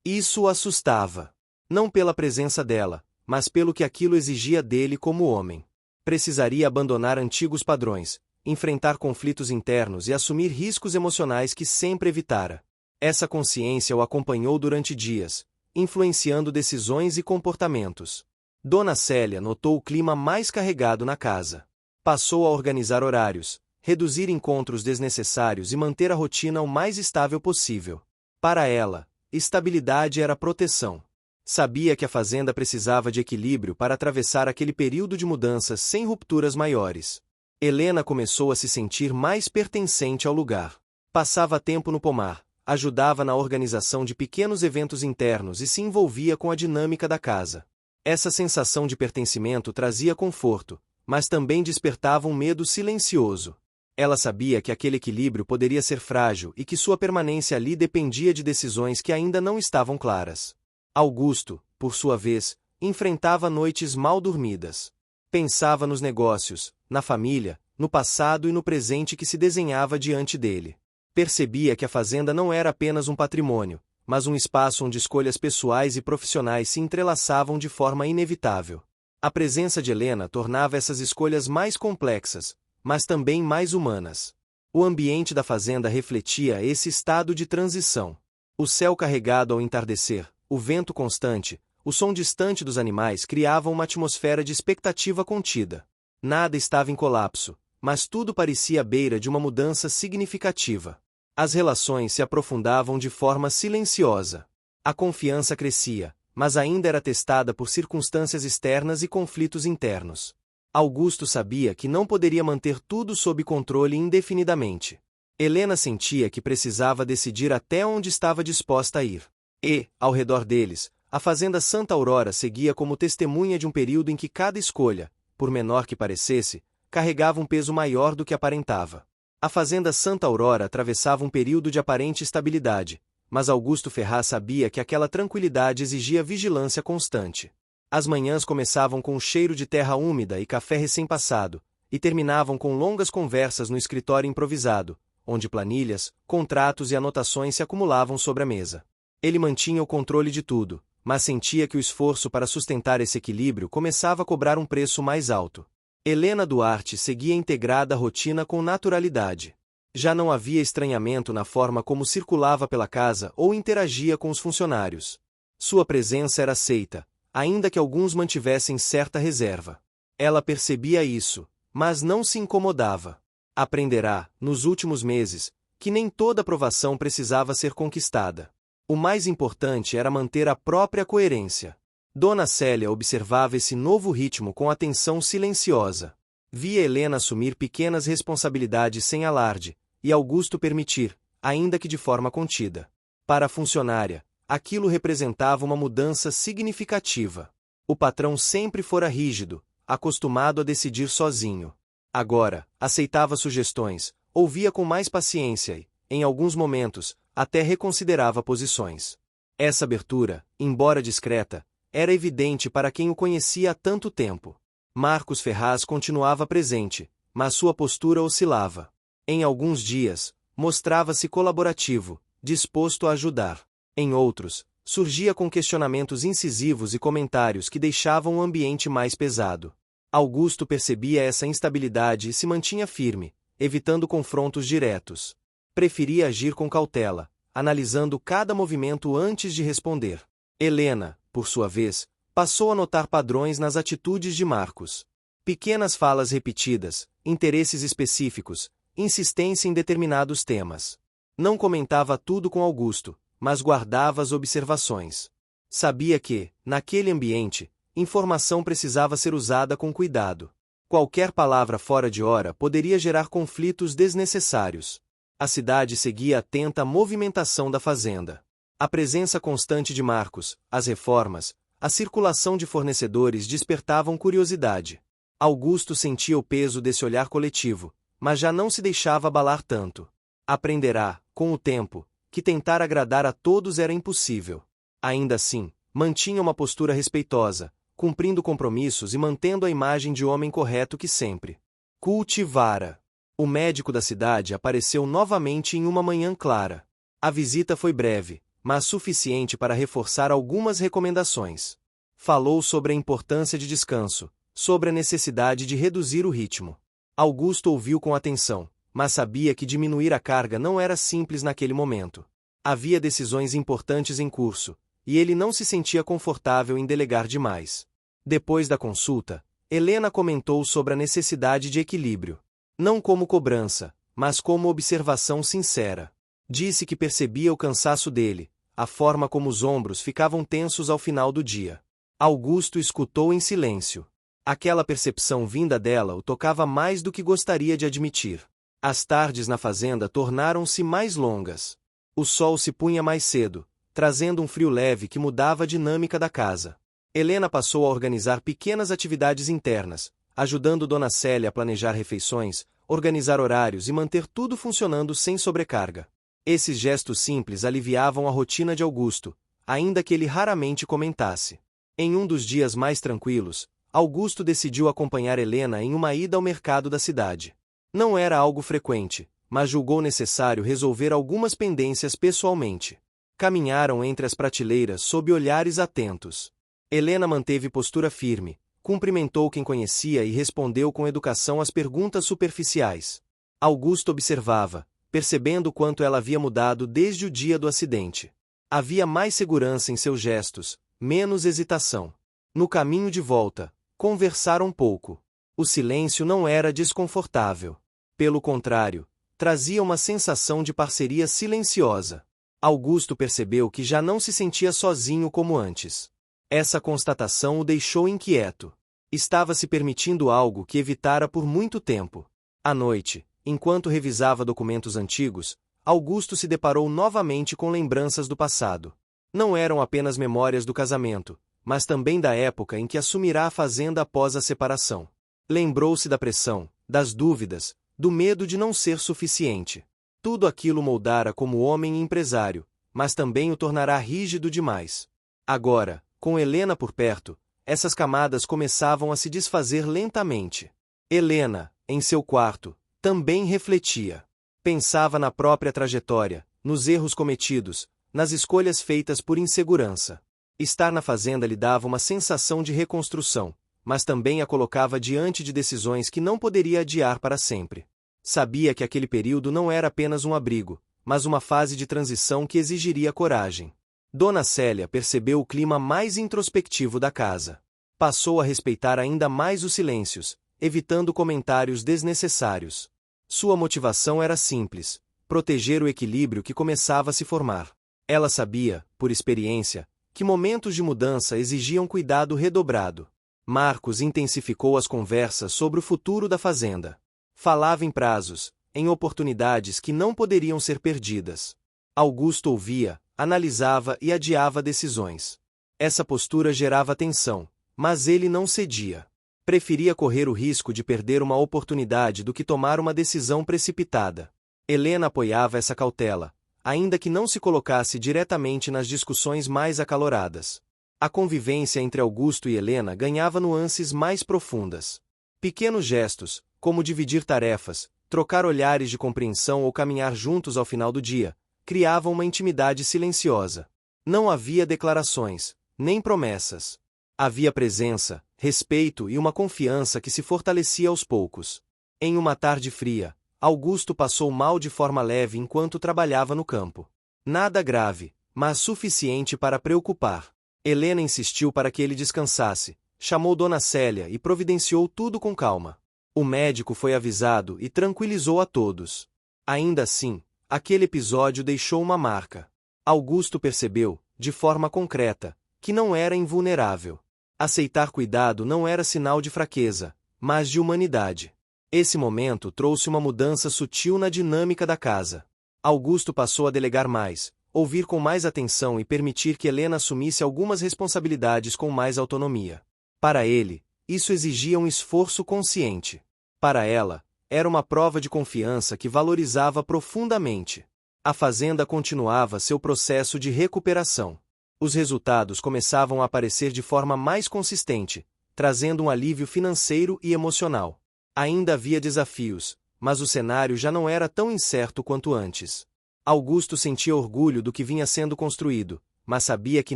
Isso o assustava. Não pela presença dela, mas pelo que aquilo exigia dele como homem. Precisaria abandonar antigos padrões, enfrentar conflitos internos e assumir riscos emocionais que sempre evitara. Essa consciência o acompanhou durante dias, influenciando decisões e comportamentos. Dona Célia notou o clima mais carregado na casa. Passou a organizar horários, reduzir encontros desnecessários e manter a rotina o mais estável possível. Para ela, estabilidade era proteção. Sabia que a fazenda precisava de equilíbrio para atravessar aquele período de mudanças sem rupturas maiores. Helena começou a se sentir mais pertencente ao lugar. Passava tempo no pomar, ajudava na organização de pequenos eventos internos e se envolvia com a dinâmica da casa. Essa sensação de pertencimento trazia conforto, mas também despertava um medo silencioso. Ela sabia que aquele equilíbrio poderia ser frágil e que sua permanência ali dependia de decisões que ainda não estavam claras. Augusto, por sua vez, enfrentava noites mal dormidas. Pensava nos negócios, na família, no passado e no presente que se desenhava diante dele. Percebia que a fazenda não era apenas um patrimônio, mas um espaço onde escolhas pessoais e profissionais se entrelaçavam de forma inevitável. A presença de Helena tornava essas escolhas mais complexas, mas também mais humanas. O ambiente da fazenda refletia esse estado de transição. O céu carregado ao entardecer, o vento constante, o som distante dos animais criavam uma atmosfera de expectativa contida. Nada estava em colapso, mas tudo parecia à beira de uma mudança significativa. As relações se aprofundavam de forma silenciosa. A confiança crescia, mas ainda era testada por circunstâncias externas e conflitos internos. Augusto sabia que não poderia manter tudo sob controle indefinidamente. Helena sentia que precisava decidir até onde estava disposta a ir. E, ao redor deles, a fazenda Santa Aurora seguia como testemunha de um período em que cada escolha, por menor que parecesse, carregava um peso maior do que aparentava. A fazenda Santa Aurora atravessava um período de aparente estabilidade, mas Augusto Ferraz sabia que aquela tranquilidade exigia vigilância constante. As manhãs começavam com um cheiro de terra úmida e café recém-passado, e terminavam com longas conversas no escritório improvisado, onde planilhas, contratos e anotações se acumulavam sobre a mesa. Ele mantinha o controle de tudo, mas sentia que o esforço para sustentar esse equilíbrio começava a cobrar um preço mais alto. Helena Duarte seguia integrada à rotina com naturalidade. Já não havia estranhamento na forma como circulava pela casa ou interagia com os funcionários. Sua presença era aceita, ainda que alguns mantivessem certa reserva. Ela percebia isso, mas não se incomodava. Aprenderá, nos últimos meses, que nem toda aprovação precisava ser conquistada. O mais importante era manter a própria coerência. Dona Célia observava esse novo ritmo com atenção silenciosa. Via Helena assumir pequenas responsabilidades sem alarde, e Augusto permitir, ainda que de forma contida. Para a funcionária, aquilo representava uma mudança significativa. O patrão sempre fora rígido, acostumado a decidir sozinho. Agora, aceitava sugestões, ouvia com mais paciência e, em alguns momentos, até reconsiderava posições. Essa abertura, embora discreta, era evidente para quem o conhecia há tanto tempo. Marcos Ferraz continuava presente, mas sua postura oscilava. Em alguns dias, mostrava-se colaborativo, disposto a ajudar. Em outros, surgia com questionamentos incisivos e comentários que deixavam o ambiente mais pesado. Augusto percebia essa instabilidade e se mantinha firme, evitando confrontos diretos. Preferia agir com cautela, analisando cada movimento antes de responder. Helena, por sua vez, passou a notar padrões nas atitudes de Marcos. Pequenas falas repetidas, interesses específicos, insistência em determinados temas. Não comentava tudo com Augusto, mas guardava as observações. Sabia que, naquele ambiente, informação precisava ser usada com cuidado. Qualquer palavra fora de hora poderia gerar conflitos desnecessários. A cidade seguia atenta à movimentação da fazenda. A presença constante de Marcos, as reformas, a circulação de fornecedores despertavam curiosidade. Augusto sentia o peso desse olhar coletivo, mas já não se deixava abalar tanto. Aprenderá, com o tempo, que tentar agradar a todos era impossível. Ainda assim, mantinha uma postura respeitosa, cumprindo compromissos e mantendo a imagem de homem correto que sempre cultivara. O médico da cidade apareceu novamente em uma manhã clara. A visita foi breve, mas suficiente para reforçar algumas recomendações. Falou sobre a importância de descanso, sobre a necessidade de reduzir o ritmo. Augusto ouviu com atenção, mas sabia que diminuir a carga não era simples naquele momento. Havia decisões importantes em curso, e ele não se sentia confortável em delegar demais. Depois da consulta, Helena comentou sobre a necessidade de equilíbrio. Não como cobrança, mas como observação sincera. Disse que percebia o cansaço dele, a forma como os ombros ficavam tensos ao final do dia. Augusto escutou em silêncio. Aquela percepção vinda dela o tocava mais do que gostaria de admitir. As tardes na fazenda tornaram-se mais longas. O sol se punha mais cedo, trazendo um frio leve que mudava a dinâmica da casa. Helena passou a organizar pequenas atividades internas, ajudando Dona Célia a planejar refeições, organizar horários e manter tudo funcionando sem sobrecarga. Esses gestos simples aliviavam a rotina de Augusto, ainda que ele raramente comentasse. Em um dos dias mais tranquilos, Augusto decidiu acompanhar Helena em uma ida ao mercado da cidade. Não era algo frequente, mas julgou necessário resolver algumas pendências pessoalmente. Caminharam entre as prateleiras sob olhares atentos. Helena manteve postura firme, cumprimentou quem conhecia e respondeu com educação às perguntas superficiais. Augusto observava, percebendo quanto ela havia mudado desde o dia do acidente. Havia mais segurança em seus gestos, menos hesitação. No caminho de volta, conversaram pouco. O silêncio não era desconfortável. Pelo contrário, trazia uma sensação de parceria silenciosa. Augusto percebeu que já não se sentia sozinho como antes. Essa constatação o deixou inquieto. Estava se permitindo algo que evitara por muito tempo. À noite, enquanto revisava documentos antigos, Augusto se deparou novamente com lembranças do passado. Não eram apenas memórias do casamento, mas também da época em que assumirá a fazenda após a separação. Lembrou-se da pressão, das dúvidas, do medo de não ser suficiente. Tudo aquilo moldara como homem e empresário, mas também o tornará rígido demais. Agora, com Helena por perto, essas camadas começavam a se desfazer lentamente. Helena, em seu quarto, também refletia. Pensava na própria trajetória, nos erros cometidos, nas escolhas feitas por insegurança. Estar na fazenda lhe dava uma sensação de reconstrução, mas também a colocava diante de decisões que não poderia adiar para sempre. Sabia que aquele período não era apenas um abrigo, mas uma fase de transição que exigiria coragem. Dona Célia percebeu o clima mais introspectivo da casa. Passou a respeitar ainda mais os silêncios, evitando comentários desnecessários. Sua motivação era simples: proteger o equilíbrio que começava a se formar. Ela sabia, por experiência, que momentos de mudança exigiam cuidado redobrado. Marcos intensificou as conversas sobre o futuro da fazenda. Falava em prazos, em oportunidades que não poderiam ser perdidas. Augusto ouvia, analisava e adiava decisões. Essa postura gerava tensão, mas ele não cedia. Preferia correr o risco de perder uma oportunidade do que tomar uma decisão precipitada. Helena apoiava essa cautela, ainda que não se colocasse diretamente nas discussões mais acaloradas. A convivência entre Augusto e Helena ganhava nuances mais profundas. Pequenos gestos, como dividir tarefas, trocar olhares de compreensão ou caminhar juntos ao final do dia, criavam uma intimidade silenciosa. Não havia declarações, nem promessas. Havia presença, respeito e uma confiança que se fortalecia aos poucos. Em uma tarde fria, Augusto passou mal de forma leve enquanto trabalhava no campo. Nada grave, mas suficiente para preocupar. Helena insistiu para que ele descansasse, chamou Dona Célia e providenciou tudo com calma. O médico foi avisado e tranquilizou a todos. Ainda assim, aquele episódio deixou uma marca. Augusto percebeu, de forma concreta, que não era invulnerável. Aceitar cuidado não era sinal de fraqueza, mas de humanidade. Esse momento trouxe uma mudança sutil na dinâmica da casa. Augusto passou a delegar mais, ouvir com mais atenção e permitir que Helena assumisse algumas responsabilidades com mais autonomia. Para ele, isso exigia um esforço consciente. Para ela, era uma prova de confiança que valorizava profundamente. A fazenda continuava seu processo de recuperação. Os resultados começavam a aparecer de forma mais consistente, trazendo um alívio financeiro e emocional. Ainda havia desafios, mas o cenário já não era tão incerto quanto antes. Augusto sentia orgulho do que vinha sendo construído, mas sabia que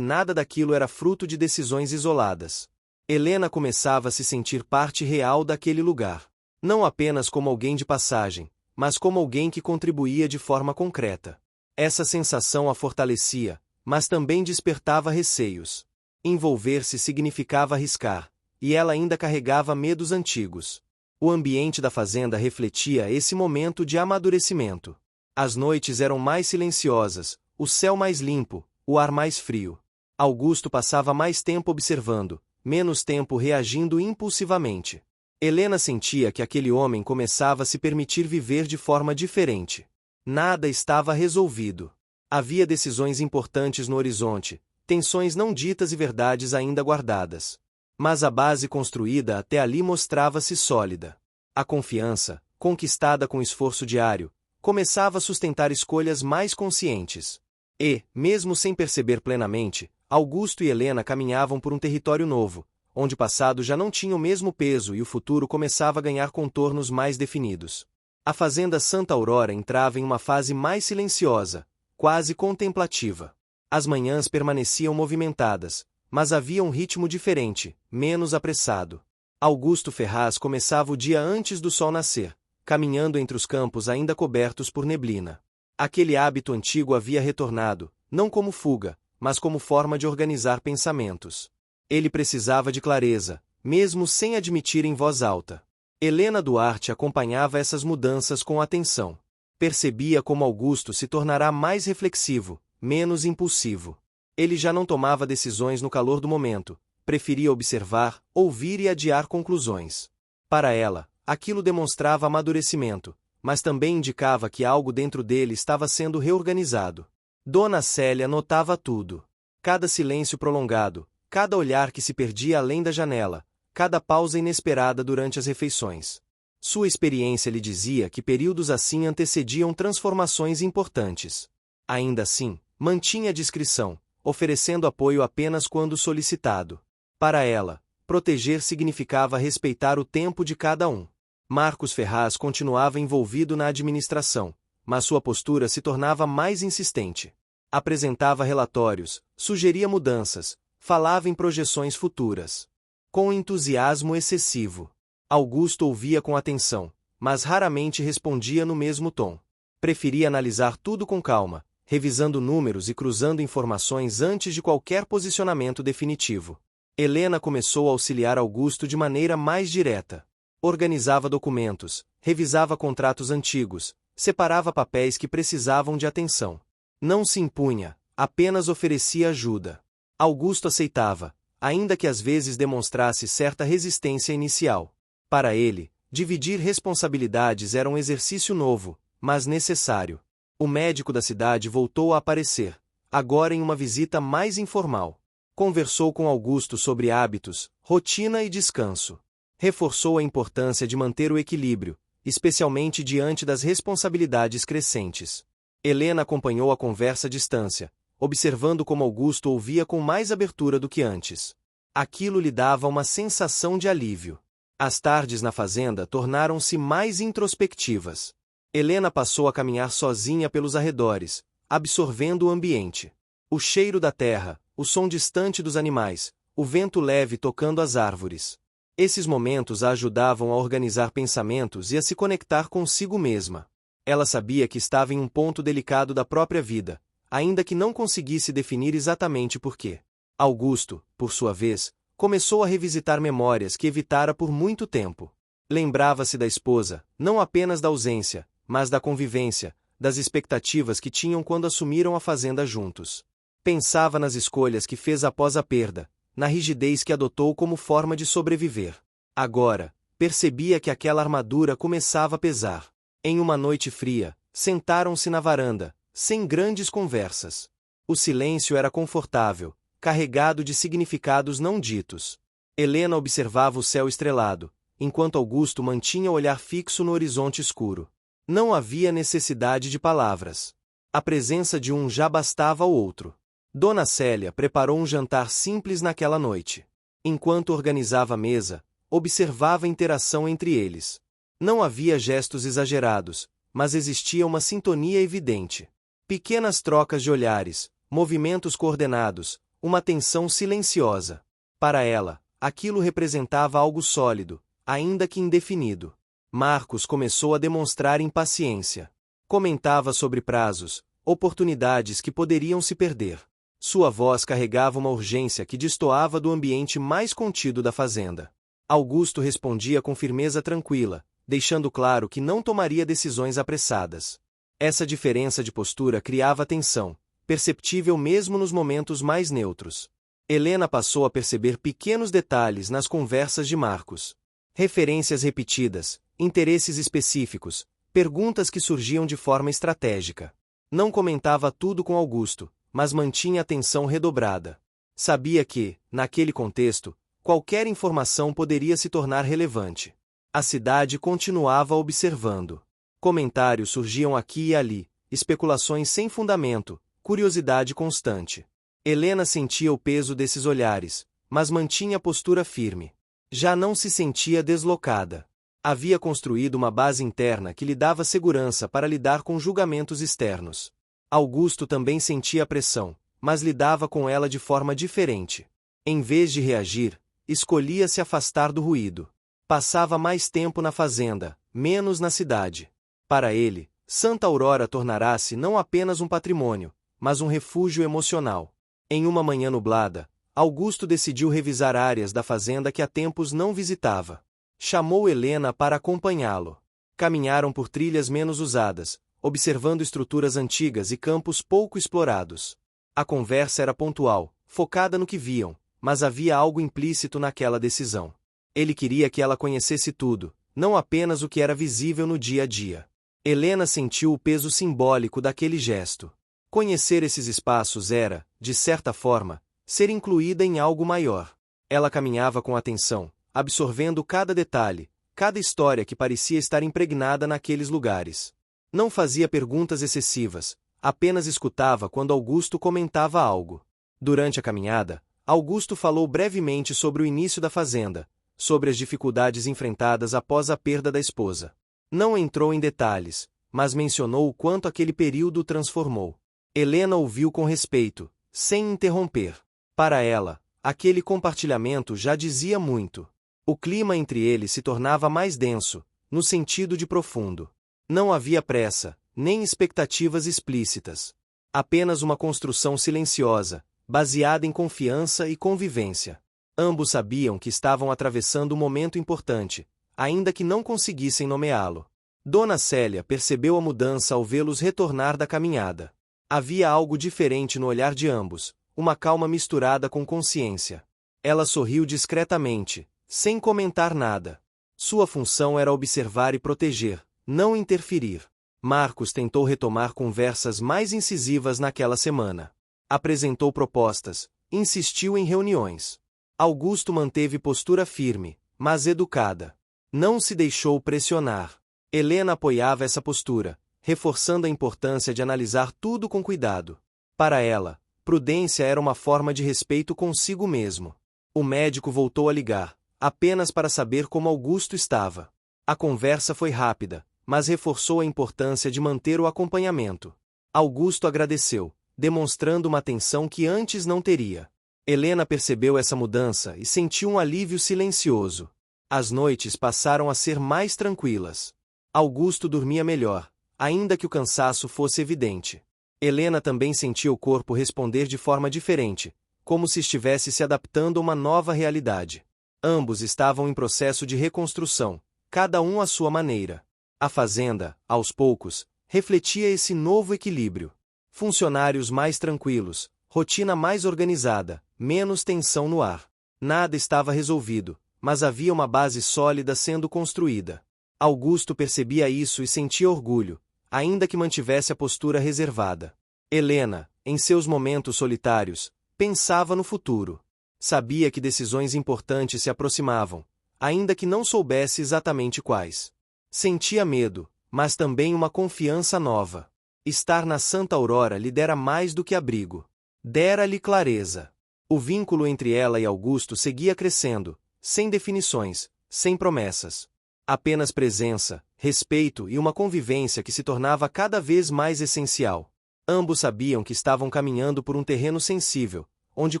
nada daquilo era fruto de decisões isoladas. Helena começava a se sentir parte real daquele lugar. Não apenas como alguém de passagem, mas como alguém que contribuía de forma concreta. Essa sensação a fortalecia, mas também despertava receios. Envolver-se significava arriscar, e ela ainda carregava medos antigos. O ambiente da fazenda refletia esse momento de amadurecimento. As noites eram mais silenciosas, o céu mais limpo, o ar mais frio. Augusto passava mais tempo observando, menos tempo reagindo impulsivamente. Helena sentia que aquele homem começava a se permitir viver de forma diferente. Nada estava resolvido. Havia decisões importantes no horizonte, tensões não ditas e verdades ainda guardadas. Mas a base construída até ali mostrava-se sólida. A confiança, conquistada com esforço diário, começava a sustentar escolhas mais conscientes. E, mesmo sem perceber plenamente, Augusto e Helena caminhavam por um território novo, onde o passado já não tinha o mesmo peso e o futuro começava a ganhar contornos mais definidos. A fazenda Santa Aurora entrava em uma fase mais silenciosa, quase contemplativa. As manhãs permaneciam movimentadas, mas havia um ritmo diferente, menos apressado. Augusto Ferraz começava o dia antes do sol nascer, caminhando entre os campos ainda cobertos por neblina. Aquele hábito antigo havia retornado, não como fuga, mas como forma de organizar pensamentos. Ele precisava de clareza, mesmo sem admitir em voz alta. Helena Duarte acompanhava essas mudanças com atenção. Percebia como Augusto se tornará mais reflexivo, menos impulsivo. Ele já não tomava decisões no calor do momento, preferia observar, ouvir e adiar conclusões. Para ela, aquilo demonstrava amadurecimento, mas também indicava que algo dentro dele estava sendo reorganizado. Dona Célia notava tudo. Cada silêncio prolongado, cada olhar que se perdia além da janela, cada pausa inesperada durante as refeições. Sua experiência lhe dizia que períodos assim antecediam transformações importantes. Ainda assim, mantinha a discrição, oferecendo apoio apenas quando solicitado. Para ela, proteger significava respeitar o tempo de cada um. Marcos Ferraz continuava envolvido na administração, mas sua postura se tornava mais insistente. Apresentava relatórios, sugeria mudanças, falava em projeções futuras. Com entusiasmo excessivo. Augusto ouvia com atenção, mas raramente respondia no mesmo tom. Preferia analisar tudo com calma, revisando números e cruzando informações antes de qualquer posicionamento definitivo. Helena começou a auxiliar Augusto de maneira mais direta. Organizava documentos, revisava contratos antigos, separava papéis que precisavam de atenção. Não se impunha, apenas oferecia ajuda. Augusto aceitava, ainda que às vezes demonstrasse certa resistência inicial. Para ele, dividir responsabilidades era um exercício novo, mas necessário. O médico da cidade voltou a aparecer, agora em uma visita mais informal. Conversou com Augusto sobre hábitos, rotina e descanso. Reforçou a importância de manter o equilíbrio, especialmente diante das responsabilidades crescentes. Helena acompanhou a conversa à distância, observando como Augusto ouvia com mais abertura do que antes. Aquilo lhe dava uma sensação de alívio. As tardes na fazenda tornaram-se mais introspectivas. Helena passou a caminhar sozinha pelos arredores, absorvendo o ambiente. O cheiro da terra, o som distante dos animais, o vento leve tocando as árvores. Esses momentos a ajudavam a organizar pensamentos e a se conectar consigo mesma. Ela sabia que estava em um ponto delicado da própria vida, ainda que não conseguisse definir exatamente por quê. Augusto, por sua vez, começou a revisitar memórias que evitara por muito tempo. Lembrava-se da esposa, não apenas da ausência, mas da convivência, das expectativas que tinham quando assumiram a fazenda juntos. Pensava nas escolhas que fez após a perda, na rigidez que adotou como forma de sobreviver. Agora, percebia que aquela armadura começava a pesar. Em uma noite fria, sentaram-se na varanda, sem grandes conversas. O silêncio era confortável, carregado de significados não ditos. Helena observava o céu estrelado, enquanto Augusto mantinha o olhar fixo no horizonte escuro. Não havia necessidade de palavras. A presença de um já bastava ao outro. Dona Célia preparou um jantar simples naquela noite. Enquanto organizava a mesa, observava a interação entre eles. Não havia gestos exagerados, mas existia uma sintonia evidente. Pequenas trocas de olhares, movimentos coordenados, uma tensão silenciosa. Para ela, aquilo representava algo sólido, ainda que indefinido. Marcos começou a demonstrar impaciência. Comentava sobre prazos, oportunidades que poderiam se perder. Sua voz carregava uma urgência que destoava do ambiente mais contido da fazenda. Augusto respondia com firmeza tranquila, deixando claro que não tomaria decisões apressadas. Essa diferença de postura criava tensão, perceptível mesmo nos momentos mais neutros. Helena passou a perceber pequenos detalhes nas conversas de Marcos. Referências repetidas, interesses específicos, perguntas que surgiam de forma estratégica. Não comentava tudo com Augusto, mas mantinha atenção redobrada. Sabia que, naquele contexto, qualquer informação poderia se tornar relevante. A cidade continuava observando. Comentários surgiam aqui e ali, especulações sem fundamento, curiosidade constante. Helena sentia o peso desses olhares, mas mantinha a postura firme. Já não se sentia deslocada. Havia construído uma base interna que lhe dava segurança para lidar com julgamentos externos. Augusto também sentia a pressão, mas lidava com ela de forma diferente. Em vez de reagir, escolhia se afastar do ruído. Passava mais tempo na fazenda, menos na cidade. Para ele, Santa Aurora tornará-se não apenas um patrimônio, mas um refúgio emocional. Em uma manhã nublada, Augusto decidiu revisar áreas da fazenda que há tempos não visitava. Chamou Helena para acompanhá-lo. Caminharam por trilhas menos usadas, observando estruturas antigas e campos pouco explorados. A conversa era pontual, focada no que viam, mas havia algo implícito naquela decisão. Ele queria que ela conhecesse tudo, não apenas o que era visível no dia a dia. Helena sentiu o peso simbólico daquele gesto. Conhecer esses espaços era, de certa forma, ser incluída em algo maior. Ela caminhava com atenção, absorvendo cada detalhe, cada história que parecia estar impregnada naqueles lugares. Não fazia perguntas excessivas, apenas escutava quando Augusto comentava algo. Durante a caminhada, Augusto falou brevemente sobre o início da fazenda, sobre as dificuldades enfrentadas após a perda da esposa. Não entrou em detalhes, mas mencionou o quanto aquele período o transformou. Helena ouviu com respeito, sem interromper. Para ela, aquele compartilhamento já dizia muito. O clima entre eles se tornava mais denso, no sentido de profundo. Não havia pressa, nem expectativas explícitas. Apenas uma construção silenciosa, baseada em confiança e convivência. Ambos sabiam que estavam atravessando um momento importante, ainda que não conseguissem nomeá-lo. Dona Célia percebeu a mudança ao vê-los retornar da caminhada. Havia algo diferente no olhar de ambos, uma calma misturada com consciência. Ela sorriu discretamente, sem comentar nada. Sua função era observar e proteger, não interferir. Marcos tentou retomar conversas mais incisivas naquela semana. Apresentou propostas, insistiu em reuniões. Augusto manteve postura firme, mas educada. Não se deixou pressionar. Helena apoiava essa postura, reforçando a importância de analisar tudo com cuidado. Para ela, prudência era uma forma de respeito consigo mesmo. O médico voltou a ligar, apenas para saber como Augusto estava. A conversa foi rápida, mas reforçou a importância de manter o acompanhamento. Augusto agradeceu, demonstrando uma atenção que antes não teria. Helena percebeu essa mudança e sentiu um alívio silencioso. As noites passaram a ser mais tranquilas. Augusto dormia melhor, ainda que o cansaço fosse evidente. Helena também sentia o corpo responder de forma diferente, como se estivesse se adaptando a uma nova realidade. Ambos estavam em processo de reconstrução, cada um à sua maneira. A fazenda, aos poucos, refletia esse novo equilíbrio. Funcionários mais tranquilos, rotina mais organizada, menos tensão no ar. Nada estava resolvido, mas havia uma base sólida sendo construída. Augusto percebia isso e sentia orgulho, ainda que mantivesse a postura reservada. Helena, em seus momentos solitários, pensava no futuro. Sabia que decisões importantes se aproximavam, ainda que não soubesse exatamente quais. Sentia medo, mas também uma confiança nova. Estar na Santa Aurora lhe dera mais do que abrigo. Dera-lhe clareza. O vínculo entre ela e Augusto seguia crescendo, sem definições, sem promessas. Apenas presença, respeito e uma convivência que se tornava cada vez mais essencial. Ambos sabiam que estavam caminhando por um terreno sensível, onde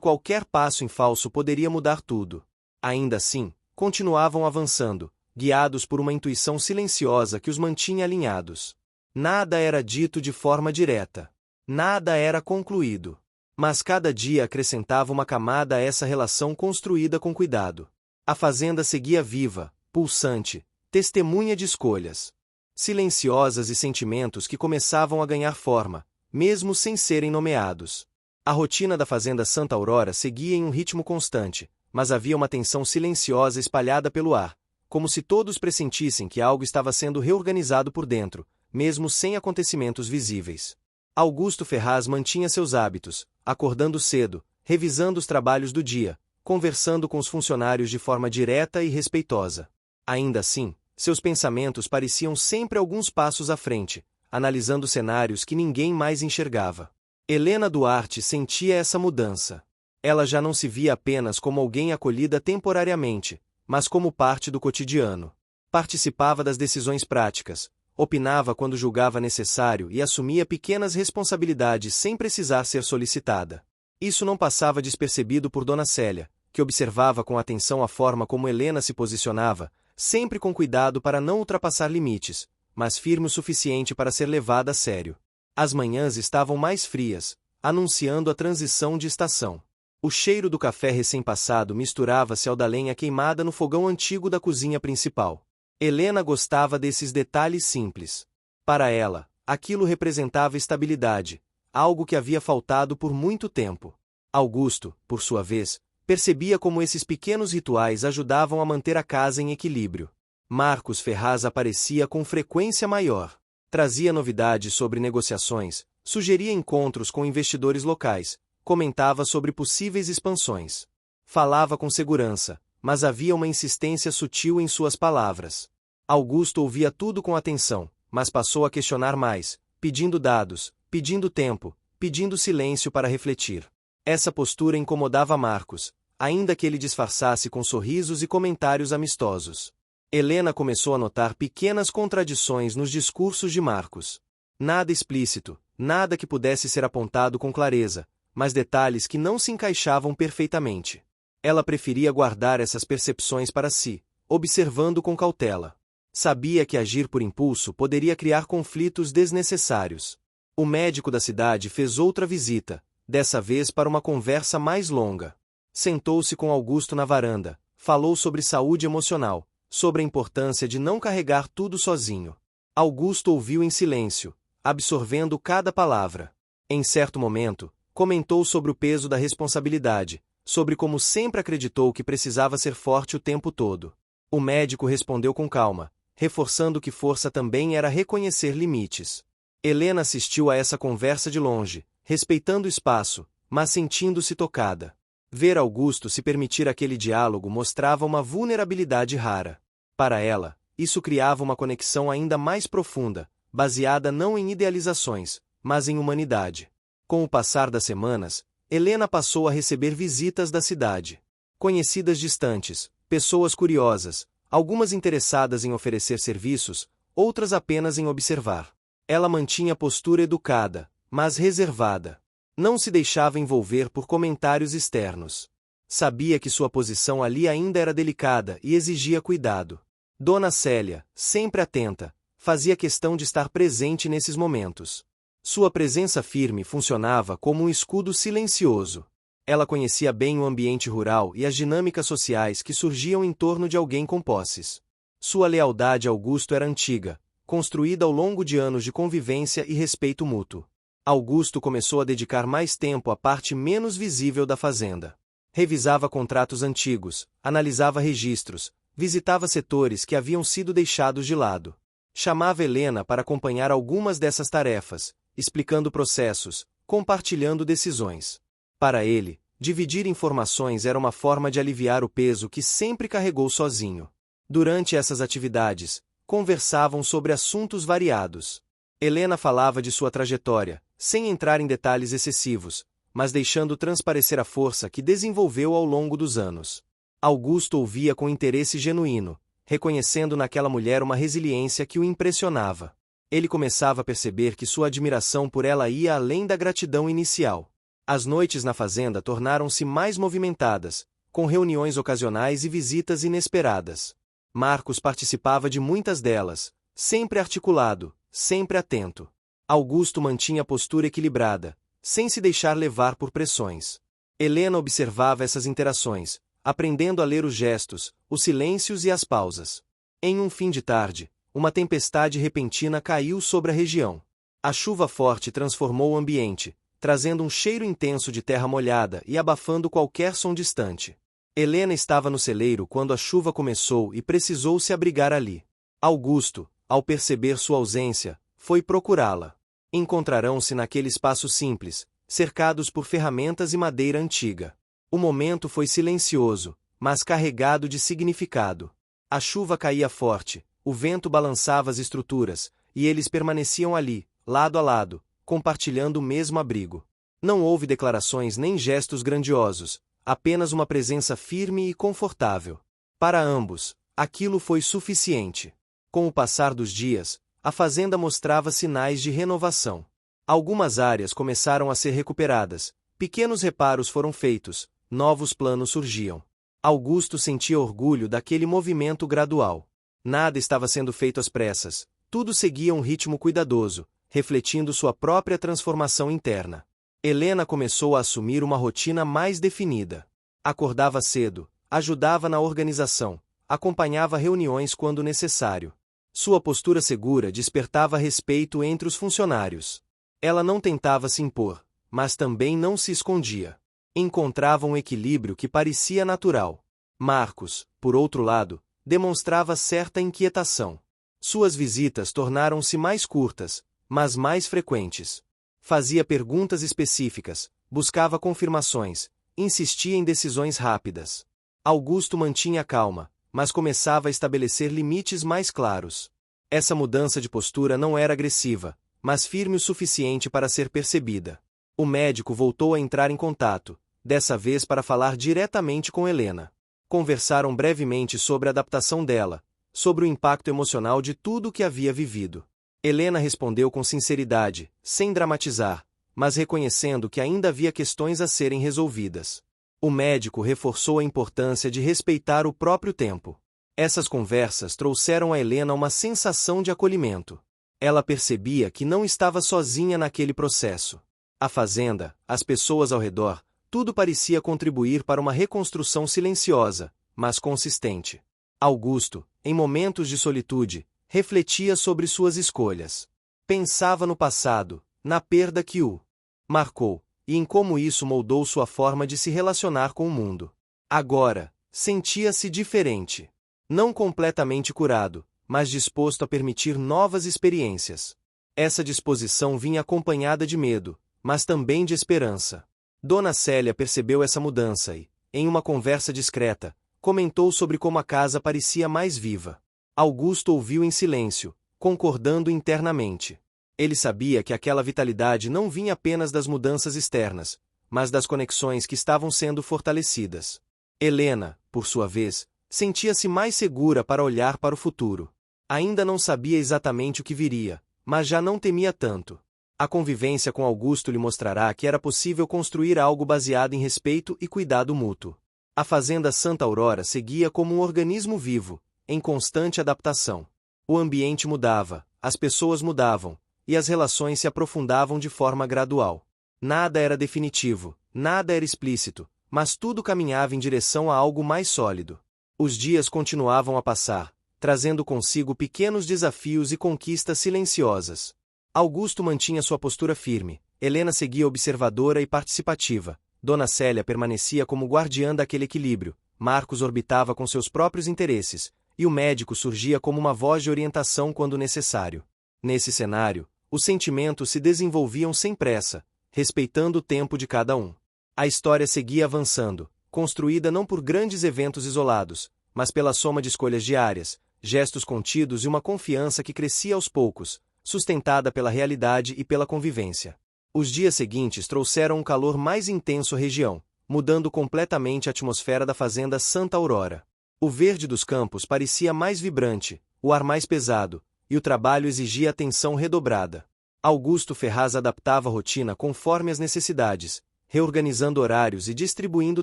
qualquer passo em falso poderia mudar tudo. Ainda assim, continuavam avançando, guiados por uma intuição silenciosa que os mantinha alinhados. Nada era dito de forma direta. Nada era concluído. Mas cada dia acrescentava uma camada a essa relação construída com cuidado. A fazenda seguia viva, pulsante, testemunha de escolhas silenciosas e sentimentos que começavam a ganhar forma, mesmo sem serem nomeados. A rotina da fazenda Santa Aurora seguia em um ritmo constante, mas havia uma tensão silenciosa espalhada pelo ar, como se todos pressentissem que algo estava sendo reorganizado por dentro, mesmo sem acontecimentos visíveis. Augusto Ferraz mantinha seus hábitos, acordando cedo, revisando os trabalhos do dia, conversando com os funcionários de forma direta e respeitosa. Ainda assim, seus pensamentos pareciam sempre alguns passos à frente, analisando cenários que ninguém mais enxergava. Helena Duarte sentia essa mudança. Ela já não se via apenas como alguém acolhida temporariamente, mas como parte do cotidiano. Participava das decisões práticas, opinava quando julgava necessário e assumia pequenas responsabilidades sem precisar ser solicitada. Isso não passava despercebido por Dona Célia, que observava com atenção a forma como Helena se posicionava, sempre com cuidado para não ultrapassar limites, mas firme o suficiente para ser levada a sério. As manhãs estavam mais frias, anunciando a transição de estação. O cheiro do café recém-passado misturava-se ao da lenha queimada no fogão antigo da cozinha principal. Helena gostava desses detalhes simples. Para ela, aquilo representava estabilidade, algo que havia faltado por muito tempo. Augusto, por sua vez, percebia como esses pequenos rituais ajudavam a manter a casa em equilíbrio. Marcos Ferraz aparecia com frequência maior. Trazia novidades sobre negociações, sugeria encontros com investidores locais, comentava sobre possíveis expansões. Falava com segurança, mas havia uma insistência sutil em suas palavras. Augusto ouvia tudo com atenção, mas passou a questionar mais, pedindo dados, pedindo tempo, pedindo silêncio para refletir. Essa postura incomodava Marcos, ainda que ele disfarçasse com sorrisos e comentários amistosos. Helena começou a notar pequenas contradições nos discursos de Marcos. Nada explícito, nada que pudesse ser apontado com clareza, mas detalhes que não se encaixavam perfeitamente. Ela preferia guardar essas percepções para si, observando com cautela. Sabia que agir por impulso poderia criar conflitos desnecessários. O médico da cidade fez outra visita, dessa vez para uma conversa mais longa. Sentou-se com Augusto na varanda, falou sobre saúde emocional, sobre a importância de não carregar tudo sozinho. Augusto ouviu em silêncio, absorvendo cada palavra. Em certo momento, comentou sobre o peso da responsabilidade, sobre como sempre acreditou que precisava ser forte o tempo todo. O médico respondeu com calma, reforçando que força também era reconhecer limites. Helena assistiu a essa conversa de longe, respeitando o espaço, mas sentindo-se tocada. Ver Augusto se permitir aquele diálogo mostrava uma vulnerabilidade rara. Para ela, isso criava uma conexão ainda mais profunda, baseada não em idealizações, mas em humanidade. Com o passar das semanas, Helena passou a receber visitas da cidade. Conhecidas distantes, pessoas curiosas, algumas interessadas em oferecer serviços, outras apenas em observar. Ela mantinha postura educada, mas reservada. Não se deixava envolver por comentários externos. Sabia que sua posição ali ainda era delicada e exigia cuidado. Dona Célia, sempre atenta, fazia questão de estar presente nesses momentos. Sua presença firme funcionava como um escudo silencioso. Ela conhecia bem o ambiente rural e as dinâmicas sociais que surgiam em torno de alguém com posses. Sua lealdade a Augusto era antiga, construída ao longo de anos de convivência e respeito mútuo. Augusto começou a dedicar mais tempo à parte menos visível da fazenda. Revisava contratos antigos, analisava registros, visitava setores que haviam sido deixados de lado. Chamava Helena para acompanhar algumas dessas tarefas, explicando processos, compartilhando decisões. Para ele, dividir informações era uma forma de aliviar o peso que sempre carregou sozinho. Durante essas atividades, conversavam sobre assuntos variados. Helena falava de sua trajetória, sem entrar em detalhes excessivos, mas deixando transparecer a força que desenvolveu ao longo dos anos. Augusto ouvia com interesse genuíno, reconhecendo naquela mulher uma resiliência que o impressionava. Ele começava a perceber que sua admiração por ela ia além da gratidão inicial. As noites na fazenda tornaram-se mais movimentadas, com reuniões ocasionais e visitas inesperadas. Marcos participava de muitas delas, sempre articulado, sempre atento. Augusto mantinha a postura equilibrada, sem se deixar levar por pressões. Helena observava essas interações, aprendendo a ler os gestos, os silêncios e as pausas. Em um fim de tarde, uma tempestade repentina caiu sobre a região. A chuva forte transformou o ambiente, trazendo um cheiro intenso de terra molhada e abafando qualquer som distante. Helena estava no celeiro quando a chuva começou e precisou se abrigar ali. Augusto, ao perceber sua ausência, foi procurá-la. Encontrarão-se naquele espaço simples, cercados por ferramentas e madeira antiga. O momento foi silencioso, mas carregado de significado. A chuva caía forte, o vento balançava as estruturas, e eles permaneciam ali, lado a lado, compartilhando o mesmo abrigo. Não houve declarações nem gestos grandiosos, apenas uma presença firme e confortável. Para ambos, aquilo foi suficiente. Com o passar dos dias, a fazenda mostrava sinais de renovação. Algumas áreas começaram a ser recuperadas, pequenos reparos foram feitos, novos planos surgiam. Augusto sentia orgulho daquele movimento gradual. Nada estava sendo feito às pressas, tudo seguia um ritmo cuidadoso, refletindo sua própria transformação interna. Helena começou a assumir uma rotina mais definida. Acordava cedo, ajudava na organização, acompanhava reuniões quando necessário. Sua postura segura despertava respeito entre os funcionários. Ela não tentava se impor, mas também não se escondia. Encontrava um equilíbrio que parecia natural. Marcos, por outro lado, demonstrava certa inquietação. Suas visitas tornaram-se mais curtas, mas mais frequentes. Fazia perguntas específicas, buscava confirmações, insistia em decisões rápidas. Augusto mantinha calma, mas começava a estabelecer limites mais claros. Essa mudança de postura não era agressiva, mas firme o suficiente para ser percebida. O médico voltou a entrar em contato, dessa vez para falar diretamente com Helena. Conversaram brevemente sobre a adaptação dela, sobre o impacto emocional de tudo o que havia vivido. Helena respondeu com sinceridade, sem dramatizar, mas reconhecendo que ainda havia questões a serem resolvidas. O médico reforçou a importância de respeitar o próprio tempo. Essas conversas trouxeram a Helena uma sensação de acolhimento. Ela percebia que não estava sozinha naquele processo. A fazenda, as pessoas ao redor, tudo parecia contribuir para uma reconstrução silenciosa, mas consistente. Augusto, em momentos de solitude, refletia sobre suas escolhas. Pensava no passado, na perda que o marcou, e em como isso moldou sua forma de se relacionar com o mundo. Agora, sentia-se diferente. Não completamente curado, mas disposto a permitir novas experiências. Essa disposição vinha acompanhada de medo, mas também de esperança. Dona Célia percebeu essa mudança e, em uma conversa discreta, comentou sobre como a casa parecia mais viva. Augusto ouviu em silêncio, concordando internamente. Ele sabia que aquela vitalidade não vinha apenas das mudanças externas, mas das conexões que estavam sendo fortalecidas. Helena, por sua vez, sentia-se mais segura para olhar para o futuro. Ainda não sabia exatamente o que viria, mas já não temia tanto. A convivência com Augusto lhe mostrará que era possível construir algo baseado em respeito e cuidado mútuo. A fazenda Santa Aurora seguia como um organismo vivo, em constante adaptação. O ambiente mudava, as pessoas mudavam, e as relações se aprofundavam de forma gradual. Nada era definitivo, nada era explícito, mas tudo caminhava em direção a algo mais sólido. Os dias continuavam a passar, trazendo consigo pequenos desafios e conquistas silenciosas. Augusto mantinha sua postura firme, Helena seguia observadora e participativa, Dona Célia permanecia como guardiã daquele equilíbrio, Marcos orbitava com seus próprios interesses, e o médico surgia como uma voz de orientação quando necessário. Nesse cenário, os sentimentos se desenvolviam sem pressa, respeitando o tempo de cada um. A história seguia avançando, construída não por grandes eventos isolados, mas pela soma de escolhas diárias, gestos contidos e uma confiança que crescia aos poucos, sustentada pela realidade e pela convivência. Os dias seguintes trouxeram um calor mais intenso à região, mudando completamente a atmosfera da fazenda Santa Aurora. O verde dos campos parecia mais vibrante, o ar mais pesado, e o trabalho exigia atenção redobrada. Augusto Ferraz adaptava a rotina conforme as necessidades, reorganizando horários e distribuindo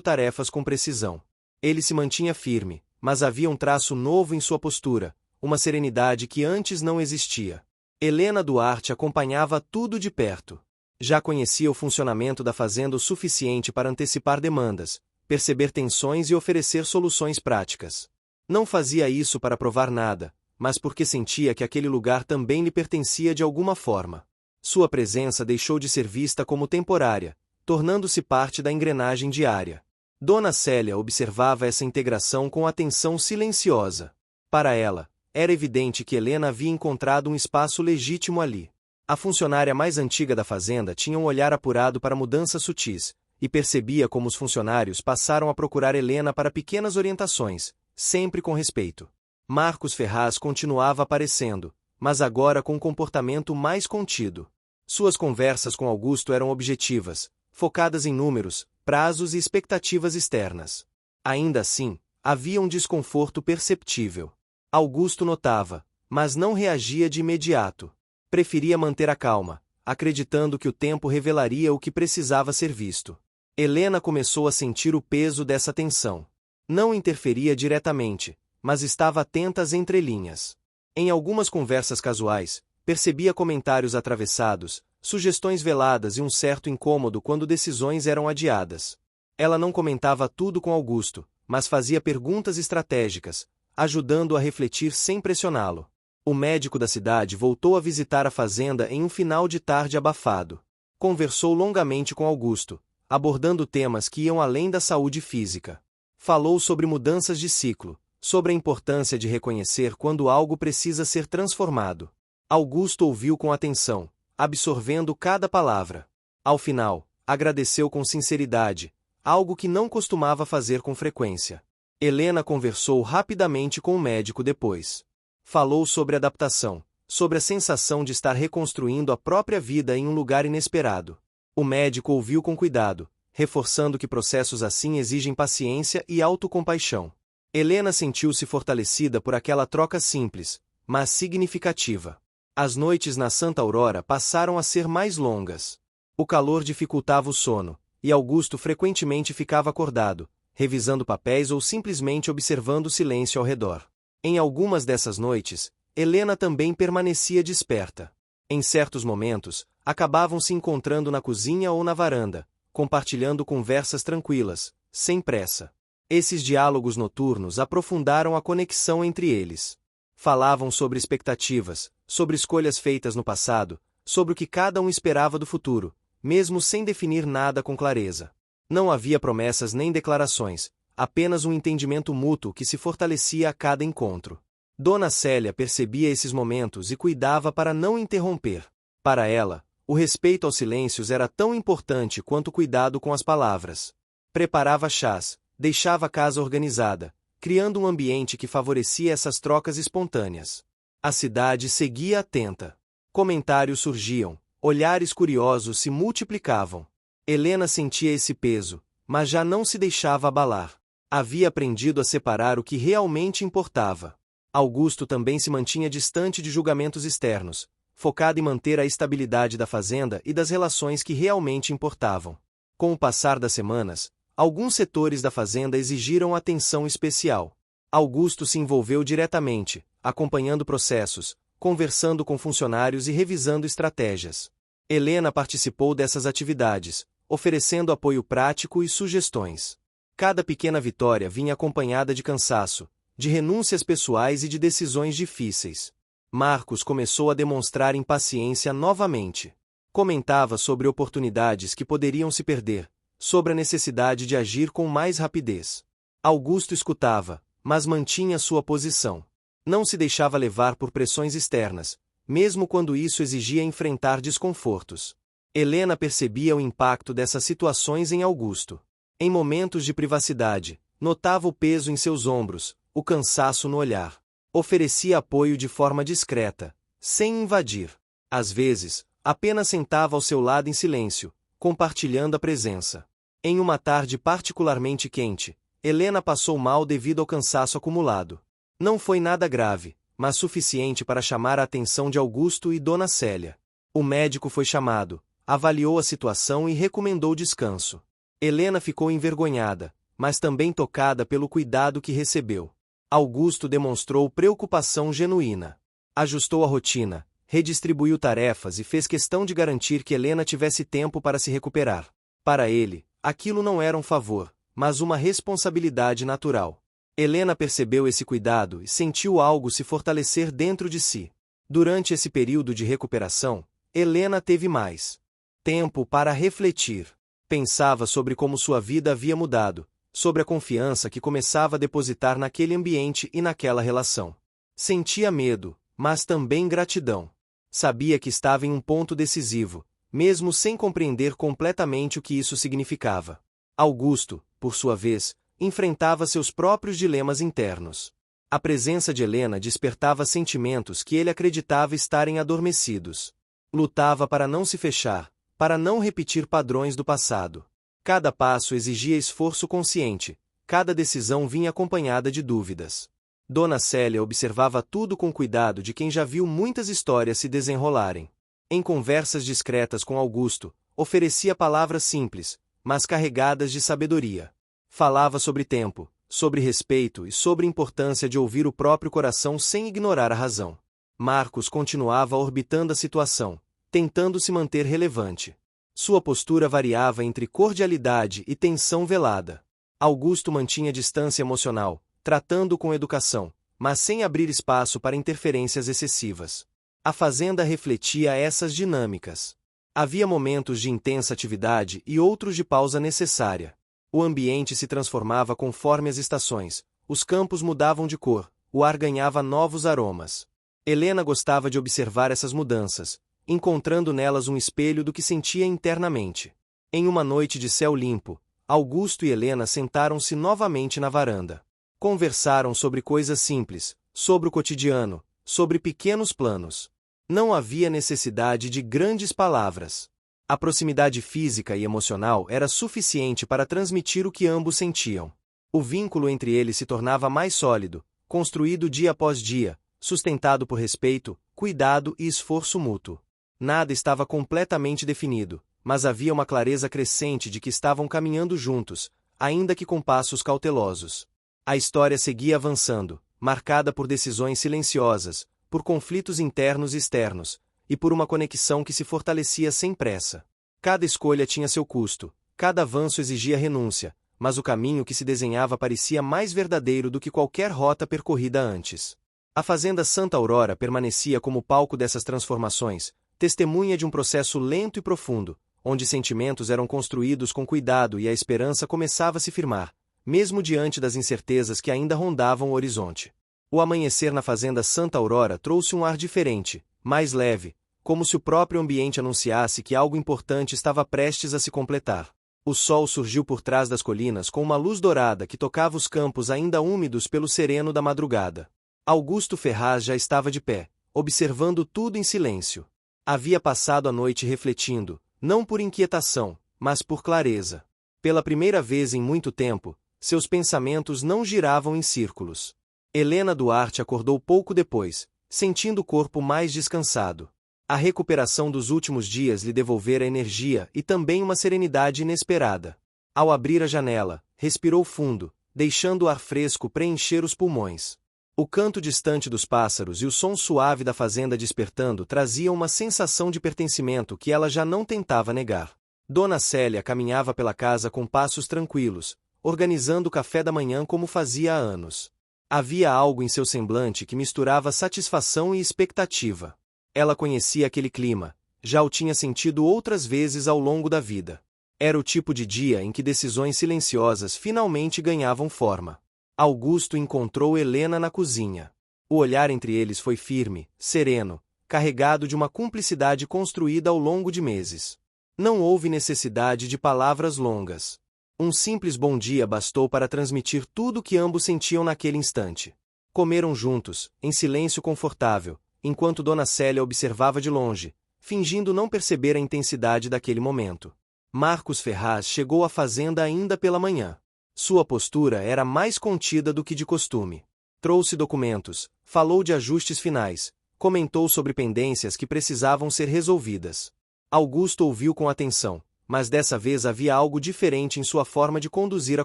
tarefas com precisão. Ele se mantinha firme, mas havia um traço novo em sua postura, uma serenidade que antes não existia. Helena Duarte acompanhava tudo de perto. Já conhecia o funcionamento da fazenda o suficiente para antecipar demandas, perceber tensões e oferecer soluções práticas. Não fazia isso para provar nada, mas porque sentia que aquele lugar também lhe pertencia de alguma forma. Sua presença deixou de ser vista como temporária, tornando-se parte da engrenagem diária. Dona Célia observava essa integração com atenção silenciosa. Para ela, era evidente que Helena havia encontrado um espaço legítimo ali. A funcionária mais antiga da fazenda tinha um olhar apurado para mudanças sutis, e percebia como os funcionários passaram a procurar Helena para pequenas orientações, sempre com respeito. Marcos Ferraz continuava aparecendo, mas agora com um comportamento mais contido. Suas conversas com Augusto eram objetivas, focadas em números, prazos e expectativas externas. Ainda assim, havia um desconforto perceptível. Augusto notava, mas não reagia de imediato. Preferia manter a calma, acreditando que o tempo revelaria o que precisava ser visto. Helena começou a sentir o peso dessa tensão. Não interferia diretamente, mas estava atenta às entrelinhas. Em algumas conversas casuais, percebia comentários atravessados, sugestões veladas e um certo incômodo quando decisões eram adiadas. Ela não comentava tudo com Augusto, mas fazia perguntas estratégicas, ajudando-o a refletir sem pressioná-lo. O médico da cidade voltou a visitar a fazenda em um final de tarde abafado. Conversou longamente com Augusto, abordando temas que iam além da saúde física. Falou sobre mudanças de ciclo, sobre a importância de reconhecer quando algo precisa ser transformado. Augusto ouviu com atenção, absorvendo cada palavra. Ao final, agradeceu com sinceridade, algo que não costumava fazer com frequência. Helena conversou rapidamente com o médico depois. Falou sobre adaptação, sobre a sensação de estar reconstruindo a própria vida em um lugar inesperado. O médico ouviu com cuidado, reforçando que processos assim exigem paciência e autocompaixão. Helena sentiu-se fortalecida por aquela troca simples, mas significativa. As noites na Santa Aurora passaram a ser mais longas. O calor dificultava o sono, e Augusto frequentemente ficava acordado, revisando papéis ou simplesmente observando o silêncio ao redor. Em algumas dessas noites, Helena também permanecia desperta. Em certos momentos, acabavam se encontrando na cozinha ou na varanda, compartilhando conversas tranquilas, sem pressa. Esses diálogos noturnos aprofundaram a conexão entre eles. Falavam sobre expectativas, sobre escolhas feitas no passado, sobre o que cada um esperava do futuro, mesmo sem definir nada com clareza. Não havia promessas nem declarações, apenas um entendimento mútuo que se fortalecia a cada encontro. Dona Célia percebia esses momentos e cuidava para não interromper. Para ela, o respeito aos silêncios era tão importante quanto o cuidado com as palavras. Preparava chás, deixava a casa organizada, criando um ambiente que favorecia essas trocas espontâneas. A cidade seguia atenta. Comentários surgiam, olhares curiosos se multiplicavam. Helena sentia esse peso, mas já não se deixava abalar. Havia aprendido a separar o que realmente importava. Augusto também se mantinha distante de julgamentos externos, focado em manter a estabilidade da fazenda e das relações que realmente importavam. Com o passar das semanas, alguns setores da fazenda exigiram atenção especial. Augusto se envolveu diretamente, acompanhando processos, conversando com funcionários e revisando estratégias. Helena participou dessas atividades, oferecendo apoio prático e sugestões. Cada pequena vitória vinha acompanhada de cansaço, de renúncias pessoais e de decisões difíceis. Marcos começou a demonstrar impaciência novamente. Comentava sobre oportunidades que poderiam se perder, sobre a necessidade de agir com mais rapidez. Augusto escutava, mas mantinha sua posição. Não se deixava levar por pressões externas, mesmo quando isso exigia enfrentar desconfortos. Helena percebia o impacto dessas situações em Augusto. Em momentos de privacidade, notava o peso em seus ombros, o cansaço no olhar. Oferecia apoio de forma discreta, sem invadir. Às vezes, Apenas sentava ao seu lado em silêncio, compartilhando a presença. Em uma tarde particularmente quente, Helena passou mal devido ao cansaço acumulado. Não foi nada grave, mas suficiente para chamar a atenção de Augusto e Dona Célia. O médico foi chamado, avaliou a situação e recomendou descanso. Helena ficou envergonhada, mas também tocada pelo cuidado que recebeu. Augusto demonstrou preocupação genuína. Ajustou a rotina, redistribuiu tarefas e fez questão de garantir que Helena tivesse tempo para se recuperar. Para ele, aquilo não era um favor, mas uma responsabilidade natural. Helena percebeu esse cuidado e sentiu algo se fortalecer dentro de si. Durante esse período de recuperação, Helena teve mais tempo para refletir. Pensava sobre como sua vida havia mudado, sobre a confiança que começava a depositar naquele ambiente e naquela relação. Sentia medo, mas também gratidão. Sabia que estava em um ponto decisivo, mesmo sem compreender completamente o que isso significava. Augusto, por sua vez, enfrentava seus próprios dilemas internos. A presença de Helena despertava sentimentos que ele acreditava estarem adormecidos. Lutava para não se fechar, para não repetir padrões do passado. Cada passo exigia esforço consciente, cada decisão vinha acompanhada de dúvidas. Dona Célia observava tudo com cuidado de quem já viu muitas histórias se desenrolarem. Em conversas discretas com Augusto, oferecia palavras simples, mas carregadas de sabedoria. Falava sobre tempo, sobre respeito e sobre a importância de ouvir o próprio coração sem ignorar a razão. Marcos continuava orbitando a situação, tentando se manter relevante. Sua postura variava entre cordialidade e tensão velada. Augusto mantinha distância emocional, tratando com educação, mas sem abrir espaço para interferências excessivas. A fazenda refletia essas dinâmicas. Havia momentos de intensa atividade e outros de pausa necessária. O ambiente se transformava conforme as estações, os campos mudavam de cor, o ar ganhava novos aromas. Helena gostava de observar essas mudanças, encontrando nelas um espelho do que sentia internamente. Em uma noite de céu limpo, Augusto e Helena sentaram-se novamente na varanda. Conversaram sobre coisas simples, sobre o cotidiano, sobre pequenos planos. Não havia necessidade de grandes palavras. A proximidade física e emocional era suficiente para transmitir o que ambos sentiam. O vínculo entre eles se tornava mais sólido, construído dia após dia, sustentado por respeito, cuidado e esforço mútuo. Nada estava completamente definido, mas havia uma clareza crescente de que estavam caminhando juntos, ainda que com passos cautelosos. A história seguia avançando, marcada por decisões silenciosas, por conflitos internos e externos, e por uma conexão que se fortalecia sem pressa. Cada escolha tinha seu custo, cada avanço exigia renúncia, mas o caminho que se desenhava parecia mais verdadeiro do que qualquer rota percorrida antes. A fazenda Santa Aurora permanecia como palco dessas transformações, testemunha de um processo lento e profundo, onde sentimentos eram construídos com cuidado e a esperança começava a se firmar, mesmo diante das incertezas que ainda rondavam o horizonte. O amanhecer na fazenda Santa Aurora trouxe um ar diferente, mais leve, como se o próprio ambiente anunciasse que algo importante estava prestes a se completar. O sol surgiu por trás das colinas com uma luz dourada que tocava os campos ainda úmidos pelo sereno da madrugada. Augusto Ferraz já estava de pé, observando tudo em silêncio. Havia passado a noite refletindo, não por inquietação, mas por clareza. Pela primeira vez em muito tempo, seus pensamentos não giravam em círculos. Helena Duarte acordou pouco depois, sentindo o corpo mais descansado. A recuperação dos últimos dias lhe devolvera energia e também uma serenidade inesperada. Ao abrir a janela, respirou fundo, deixando o ar fresco preencher os pulmões. O canto distante dos pássaros e o som suave da fazenda despertando traziam uma sensação de pertencimento que ela já não tentava negar. Dona Célia caminhava pela casa com passos tranquilos, organizando o café da manhã como fazia há anos. Havia algo em seu semblante que misturava satisfação e expectativa. Ela conhecia aquele clima, já o tinha sentido outras vezes ao longo da vida. Era o tipo de dia em que decisões silenciosas finalmente ganhavam forma. Augusto encontrou Helena na cozinha. O olhar entre eles foi firme, sereno, carregado de uma cumplicidade construída ao longo de meses. Não houve necessidade de palavras longas. Um simples bom dia bastou para transmitir tudo o que ambos sentiam naquele instante. Comeram juntos, em silêncio confortável, enquanto Dona Célia observava de longe, fingindo não perceber a intensidade daquele momento. Marcos Ferraz chegou à fazenda ainda pela manhã. Sua postura era mais contida do que de costume. Trouxe documentos, falou de ajustes finais, comentou sobre pendências que precisavam ser resolvidas. Augusto ouviu com atenção, mas dessa vez havia algo diferente em sua forma de conduzir a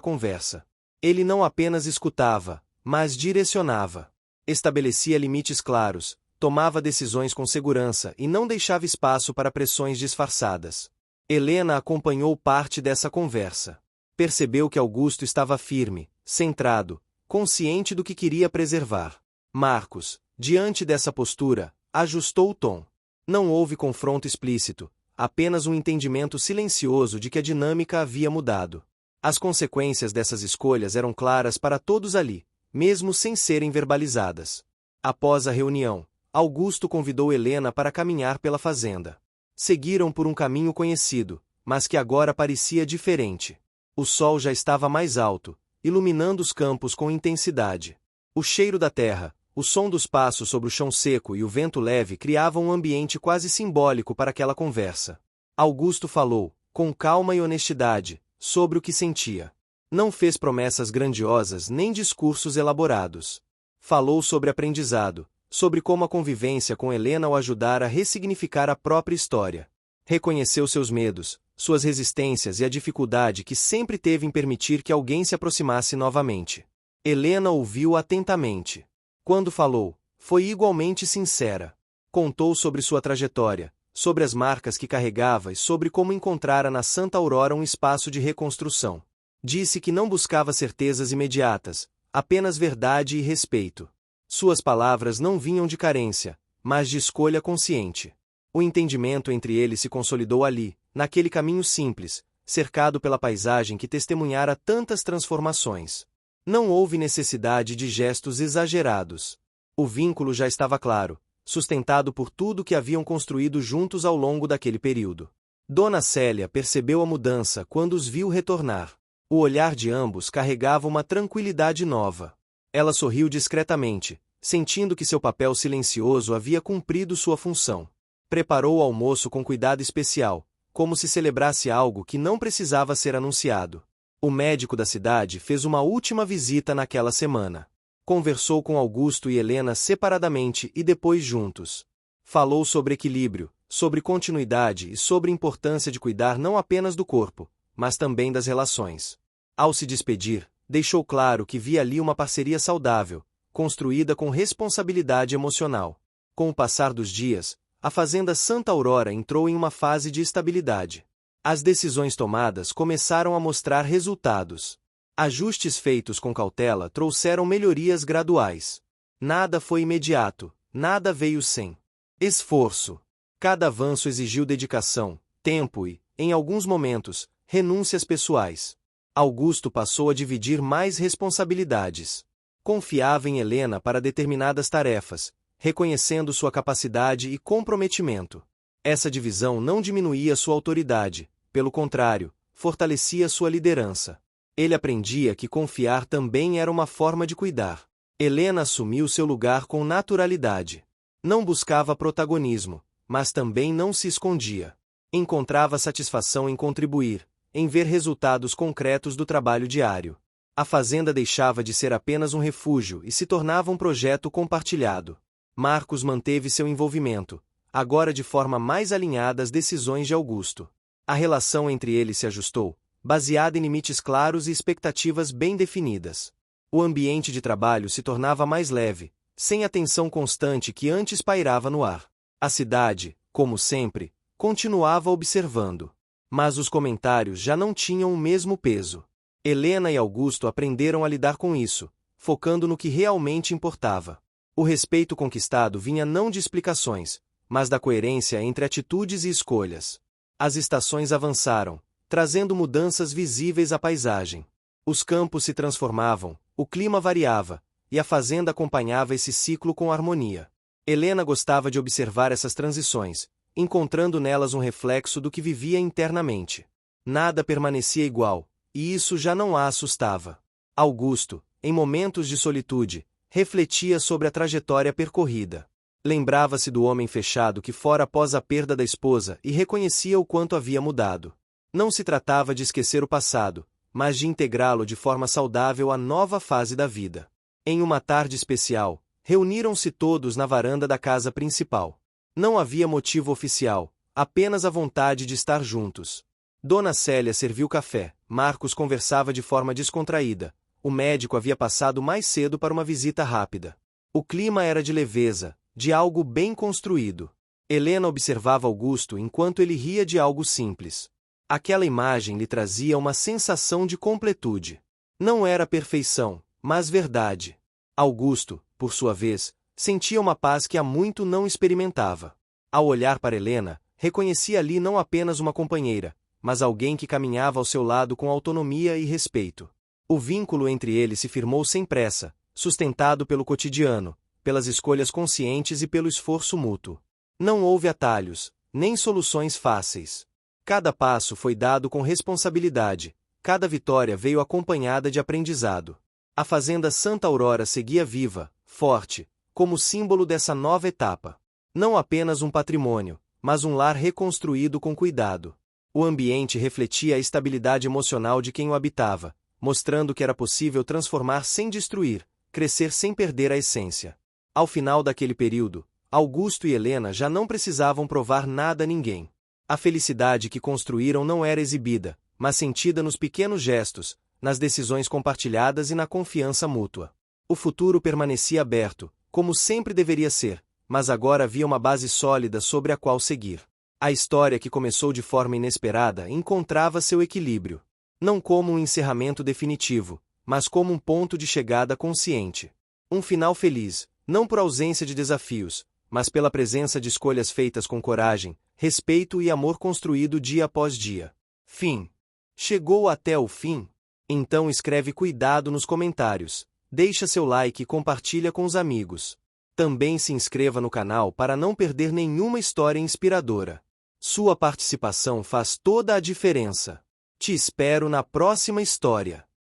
conversa. Ele não apenas escutava, mas direcionava. Estabelecia limites claros, tomava decisões com segurança e não deixava espaço para pressões disfarçadas. Helena acompanhou parte dessa conversa. Percebeu que Augusto estava firme, centrado, consciente do que queria preservar. Marcos, diante dessa postura, ajustou o tom. Não houve confronto explícito, apenas um entendimento silencioso de que a dinâmica havia mudado. As consequências dessas escolhas eram claras para todos ali, mesmo sem serem verbalizadas. Após a reunião, Augusto convidou Helena para caminhar pela fazenda. Seguiram por um caminho conhecido, mas que agora parecia diferente. O sol já estava mais alto, iluminando os campos com intensidade. O cheiro da terra, o som dos passos sobre o chão seco e o vento leve criavam um ambiente quase simbólico para aquela conversa. Augusto falou, com calma e honestidade, sobre o que sentia. Não fez promessas grandiosas nem discursos elaborados. Falou sobre aprendizado, sobre como a convivência com Helena o ajudara a ressignificar a própria história. Reconheceu seus medos, suas resistências e a dificuldade que sempre teve em permitir que alguém se aproximasse novamente. Helena ouviu atentamente. Quando falou, foi igualmente sincera. Contou sobre sua trajetória, sobre as marcas que carregava e sobre como encontrara na Santa Aurora um espaço de reconstrução. Disse que não buscava certezas imediatas, apenas verdade e respeito. Suas palavras não vinham de carência, mas de escolha consciente. O entendimento entre eles se consolidou ali, naquele caminho simples, cercado pela paisagem que testemunhara tantas transformações. Não houve necessidade de gestos exagerados. O vínculo já estava claro, sustentado por tudo que haviam construído juntos ao longo daquele período. Dona Célia percebeu a mudança quando os viu retornar. O olhar de ambos carregava uma tranquilidade nova. Ela sorriu discretamente, sentindo que seu papel silencioso havia cumprido sua função. Preparou o almoço com cuidado especial, como se celebrasse algo que não precisava ser anunciado. O médico da cidade fez uma última visita naquela semana. Conversou com Augusto e Helena separadamente e depois juntos. Falou sobre equilíbrio, sobre continuidade e sobre a importância de cuidar não apenas do corpo, mas também das relações. Ao se despedir, deixou claro que via ali uma parceria saudável, construída com responsabilidade emocional. Com o passar dos dias, a Fazenda Santa Aurora entrou em uma fase de estabilidade. As decisões tomadas começaram a mostrar resultados. Ajustes feitos com cautela trouxeram melhorias graduais. Nada foi imediato, nada veio sem esforço. Cada avanço exigiu dedicação, tempo e, em alguns momentos, renúncias pessoais. Augusto passou a dividir mais responsabilidades. Confiava em Helena para determinadas tarefas, reconhecendo sua capacidade e comprometimento. Essa divisão não diminuía sua autoridade, pelo contrário, fortalecia sua liderança. Ele aprendia que confiar também era uma forma de cuidar. Helena assumiu seu lugar com naturalidade. Não buscava protagonismo, mas também não se escondia. Encontrava satisfação em contribuir, em ver resultados concretos do trabalho diário. A fazenda deixava de ser apenas um refúgio e se tornava um projeto compartilhado. Marcos manteve seu envolvimento, agora de forma mais alinhada às decisões de Augusto. A relação entre eles se ajustou, baseada em limites claros e expectativas bem definidas. O ambiente de trabalho se tornava mais leve, sem a tensão constante que antes pairava no ar. A cidade, como sempre, continuava observando. Mas os comentários já não tinham o mesmo peso. Helena e Augusto aprenderam a lidar com isso, focando no que realmente importava. O respeito conquistado vinha não de explicações, mas da coerência entre atitudes e escolhas. As estações avançaram, trazendo mudanças visíveis à paisagem. Os campos se transformavam, o clima variava, e a fazenda acompanhava esse ciclo com harmonia. Helena gostava de observar essas transições, encontrando nelas um reflexo do que vivia internamente. Nada permanecia igual, e isso já não a assustava. Augusto, em momentos de solitude, refletia sobre a trajetória percorrida. Lembrava-se do homem fechado que fora após a perda da esposa e reconhecia o quanto havia mudado. Não se tratava de esquecer o passado, mas de integrá-lo de forma saudável à nova fase da vida. Em uma tarde especial, reuniram-se todos na varanda da casa principal. Não havia motivo oficial, apenas a vontade de estar juntos. Dona Célia serviu café, Marcos conversava de forma descontraída. O médico havia passado mais cedo para uma visita rápida. O clima era de leveza, de algo bem construído. Helena observava Augusto enquanto ele ria de algo simples. Aquela imagem lhe trazia uma sensação de completude. Não era perfeição, mas verdade. Augusto, por sua vez, sentia uma paz que há muito não experimentava. Ao olhar para Helena, reconhecia ali não apenas uma companheira, mas alguém que caminhava ao seu lado com autonomia e respeito. O vínculo entre eles se firmou sem pressa, sustentado pelo cotidiano, pelas escolhas conscientes e pelo esforço mútuo. Não houve atalhos, nem soluções fáceis. Cada passo foi dado com responsabilidade, cada vitória veio acompanhada de aprendizado. A fazenda Santa Aurora seguia viva, forte, como símbolo dessa nova etapa. Não apenas um patrimônio, mas um lar reconstruído com cuidado. O ambiente refletia a estabilidade emocional de quem o habitava, mostrando que era possível transformar sem destruir, crescer sem perder a essência. Ao final daquele período, Augusto e Helena já não precisavam provar nada a ninguém. A felicidade que construíram não era exibida, mas sentida nos pequenos gestos, nas decisões compartilhadas e na confiança mútua. O futuro permanecia aberto, como sempre deveria ser, mas agora havia uma base sólida sobre a qual seguir. A história que começou de forma inesperada encontrava seu equilíbrio. Não como um encerramento definitivo, mas como um ponto de chegada consciente. Um final feliz, não por ausência de desafios, mas pela presença de escolhas feitas com coragem, respeito e amor construído dia após dia. Fim. Chegou até o fim? Então escreve cuidado nos comentários, deixa seu like e compartilha com os amigos. Também se inscreva no canal para não perder nenhuma história inspiradora. Sua participação faz toda a diferença. Te espero na próxima história.